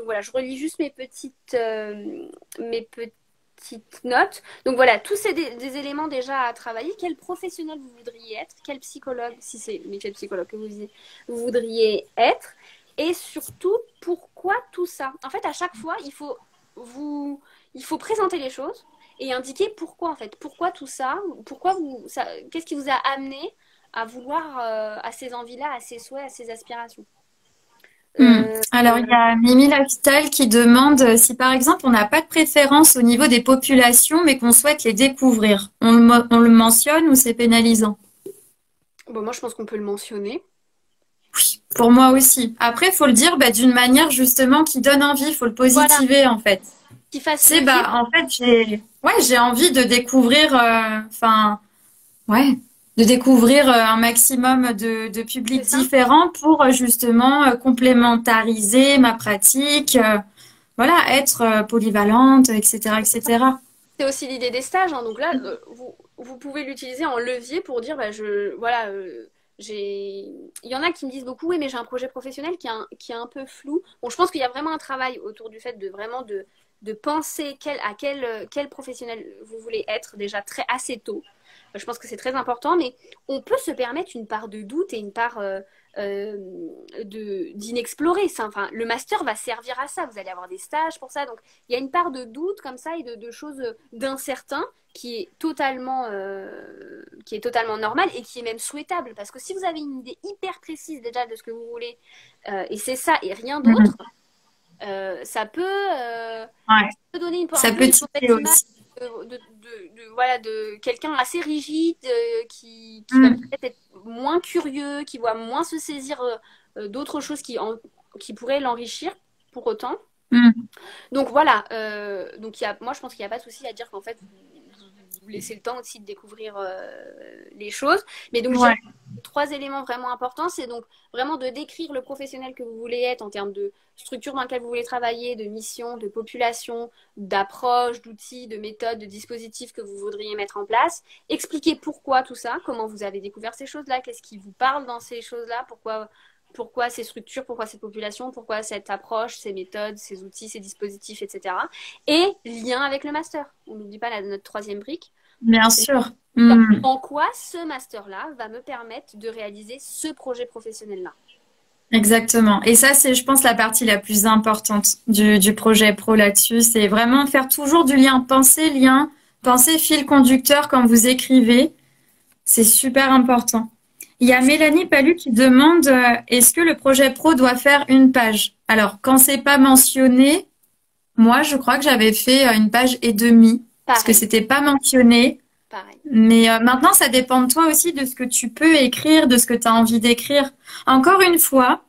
voilà, je relis juste mes petites notes. Donc voilà, tous ces des éléments déjà à travailler. Quel professionnel vous voudriez être? Quel psychologue, si c'est le métier de psychologue que vous voudriez être? Et surtout, pourquoi tout ça? En fait, à chaque fois, il faut présenter les choses et indiquer pourquoi en fait. Pourquoi tout ça? Qu'est-ce qui vous a amené à vouloir, à ces envies-là, à ces souhaits, à ces aspirations. Alors, il y a Mimi Lifestyle qui demande si, par exemple, on n'a pas de préférence au niveau des populations, mais qu'on souhaite les découvrir. On le mentionne ou c'est pénalisant? Bon, moi, je pense qu'on peut le mentionner. Oui, pour moi aussi. Après, il faut le dire d'une manière justement qui donne envie. Il faut le Voilà, positiver en fait. qui fasse C'est plaisir. en fait j'ai envie de découvrir ouais, de découvrir un maximum de publics C'est ça. différents pour justement complémentariser ma pratique, voilà, être polyvalente, etc., etc. C'est aussi l'idée des stages, hein. Donc là, vous pouvez l'utiliser en levier pour dire, bah, voilà, il y en a qui me disent beaucoup, oui, mais j'ai un projet professionnel qui est un peu flou. Bon, je pense qu'il y a vraiment un travail autour du fait de penser quel professionnel vous voulez être déjà assez tôt. Je pense que c'est très important, mais on peut se permettre une part de doute et une part d'inexploré. Enfin, le master va servir à ça. Vous allez avoir des stages pour ça. Donc, il y a une part de doute comme ça et de choses d'incertain qui est totalement normal et qui est même souhaitable. Parce que si vous avez une idée hyper précise déjà de ce que vous voulez, et c'est ça et rien d'autre, Mhm. ça Ouais, donner ça un peu peut une titiller mauvaise image aussi. voilà, de quelqu'un assez rigide qui va Mhm. peut-être être moins curieux, qui va moins se saisir d'autres choses qui pourraient l'enrichir pour autant. Mhm. Donc voilà, moi je pense qu'il n'y a pas de souci à dire qu'en fait vous laissez le temps aussi de découvrir les choses. Mais donc je dirais Ouais. trois éléments vraiment importants, c'est donc vraiment de décrire le professionnel que vous voulez être en termes de structure dans laquelle vous voulez travailler, de mission, de population, d'approche, d'outils, de méthodes, de dispositifs que vous voudriez mettre en place. Expliquer pourquoi tout ça, comment vous avez découvert ces choses-là, qu'est-ce qui vous parle dans ces choses-là, pourquoi ces structures, pourquoi cette population, pourquoi cette approche, ces méthodes, ces outils, ces dispositifs, etc. Et lien avec le master. On n'oublie pas notre troisième brique. Bien sûr. Mhm. En quoi ce master-là va me permettre de réaliser ce projet professionnel-là? Exactement. Et ça, c'est, je pense, la partie la plus importante du projet pro là-dessus. C'est vraiment faire toujours du lien, penser fil conducteur quand vous écrivez. C'est super important. Il y a Mélanie Palu qui demande est-ce que le projet pro doit faire une page? Alors, quand c'est pas mentionné, moi, je crois que j'avais fait une page et demie parce que Pareil, c'était pas mentionné. pareil. Mais maintenant, ça dépend de toi aussi, de ce que tu peux écrire, de ce que tu as envie d'écrire. Encore une fois,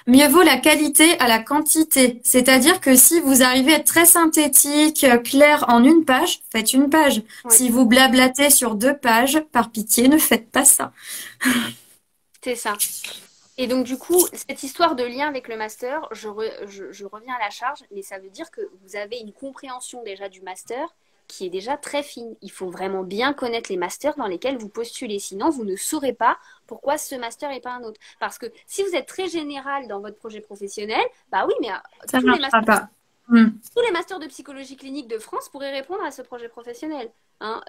mieux vaut la qualité à la quantité. C'est-à-dire que si vous arrivez à être très synthétique, clair en une page, faites une page. Oui, Si vous blablatez sur 2 pages, par pitié, ne faites pas ça. c'est ça. Et donc, du coup, cette histoire de lien avec le master, je reviens à la charge, mais ça veut dire que vous avez une compréhension déjà du master qui est déjà très fine. Il faut vraiment bien connaître les masters dans lesquels vous postulez. Sinon, vous ne saurez pas pourquoi ce master et pas un autre. Parce que si vous êtes très général dans votre projet professionnel, bah oui, mais Ça ne marchera pas. Hmm. tous les masters de psychologie clinique de France pourraient répondre à ce projet professionnel. Hein.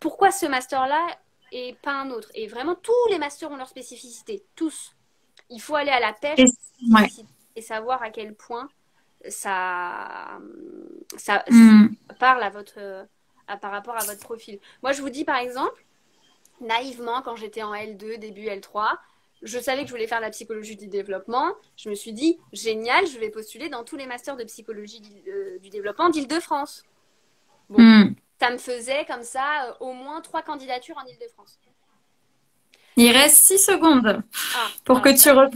Pourquoi ce master-là et pas un autre. Et vraiment, tous les masters ont leur spécificité, tous. Il faut aller à la pêche Et, ouais. et savoir à quel point ça Mm. parle à par rapport à votre profil. Moi, je vous dis par exemple, naïvement, quand j'étais en L2, début L3, je savais que je voulais faire la psychologie du développement. Je me suis dit, génial, je vais postuler dans tous les masters de psychologie du développement d'Île-de-France. Bon, Mm. ça me faisait comme ça au moins 3 candidatures en Île-de-France. Il reste 6 secondes Ah, pour alors que tu reprennes.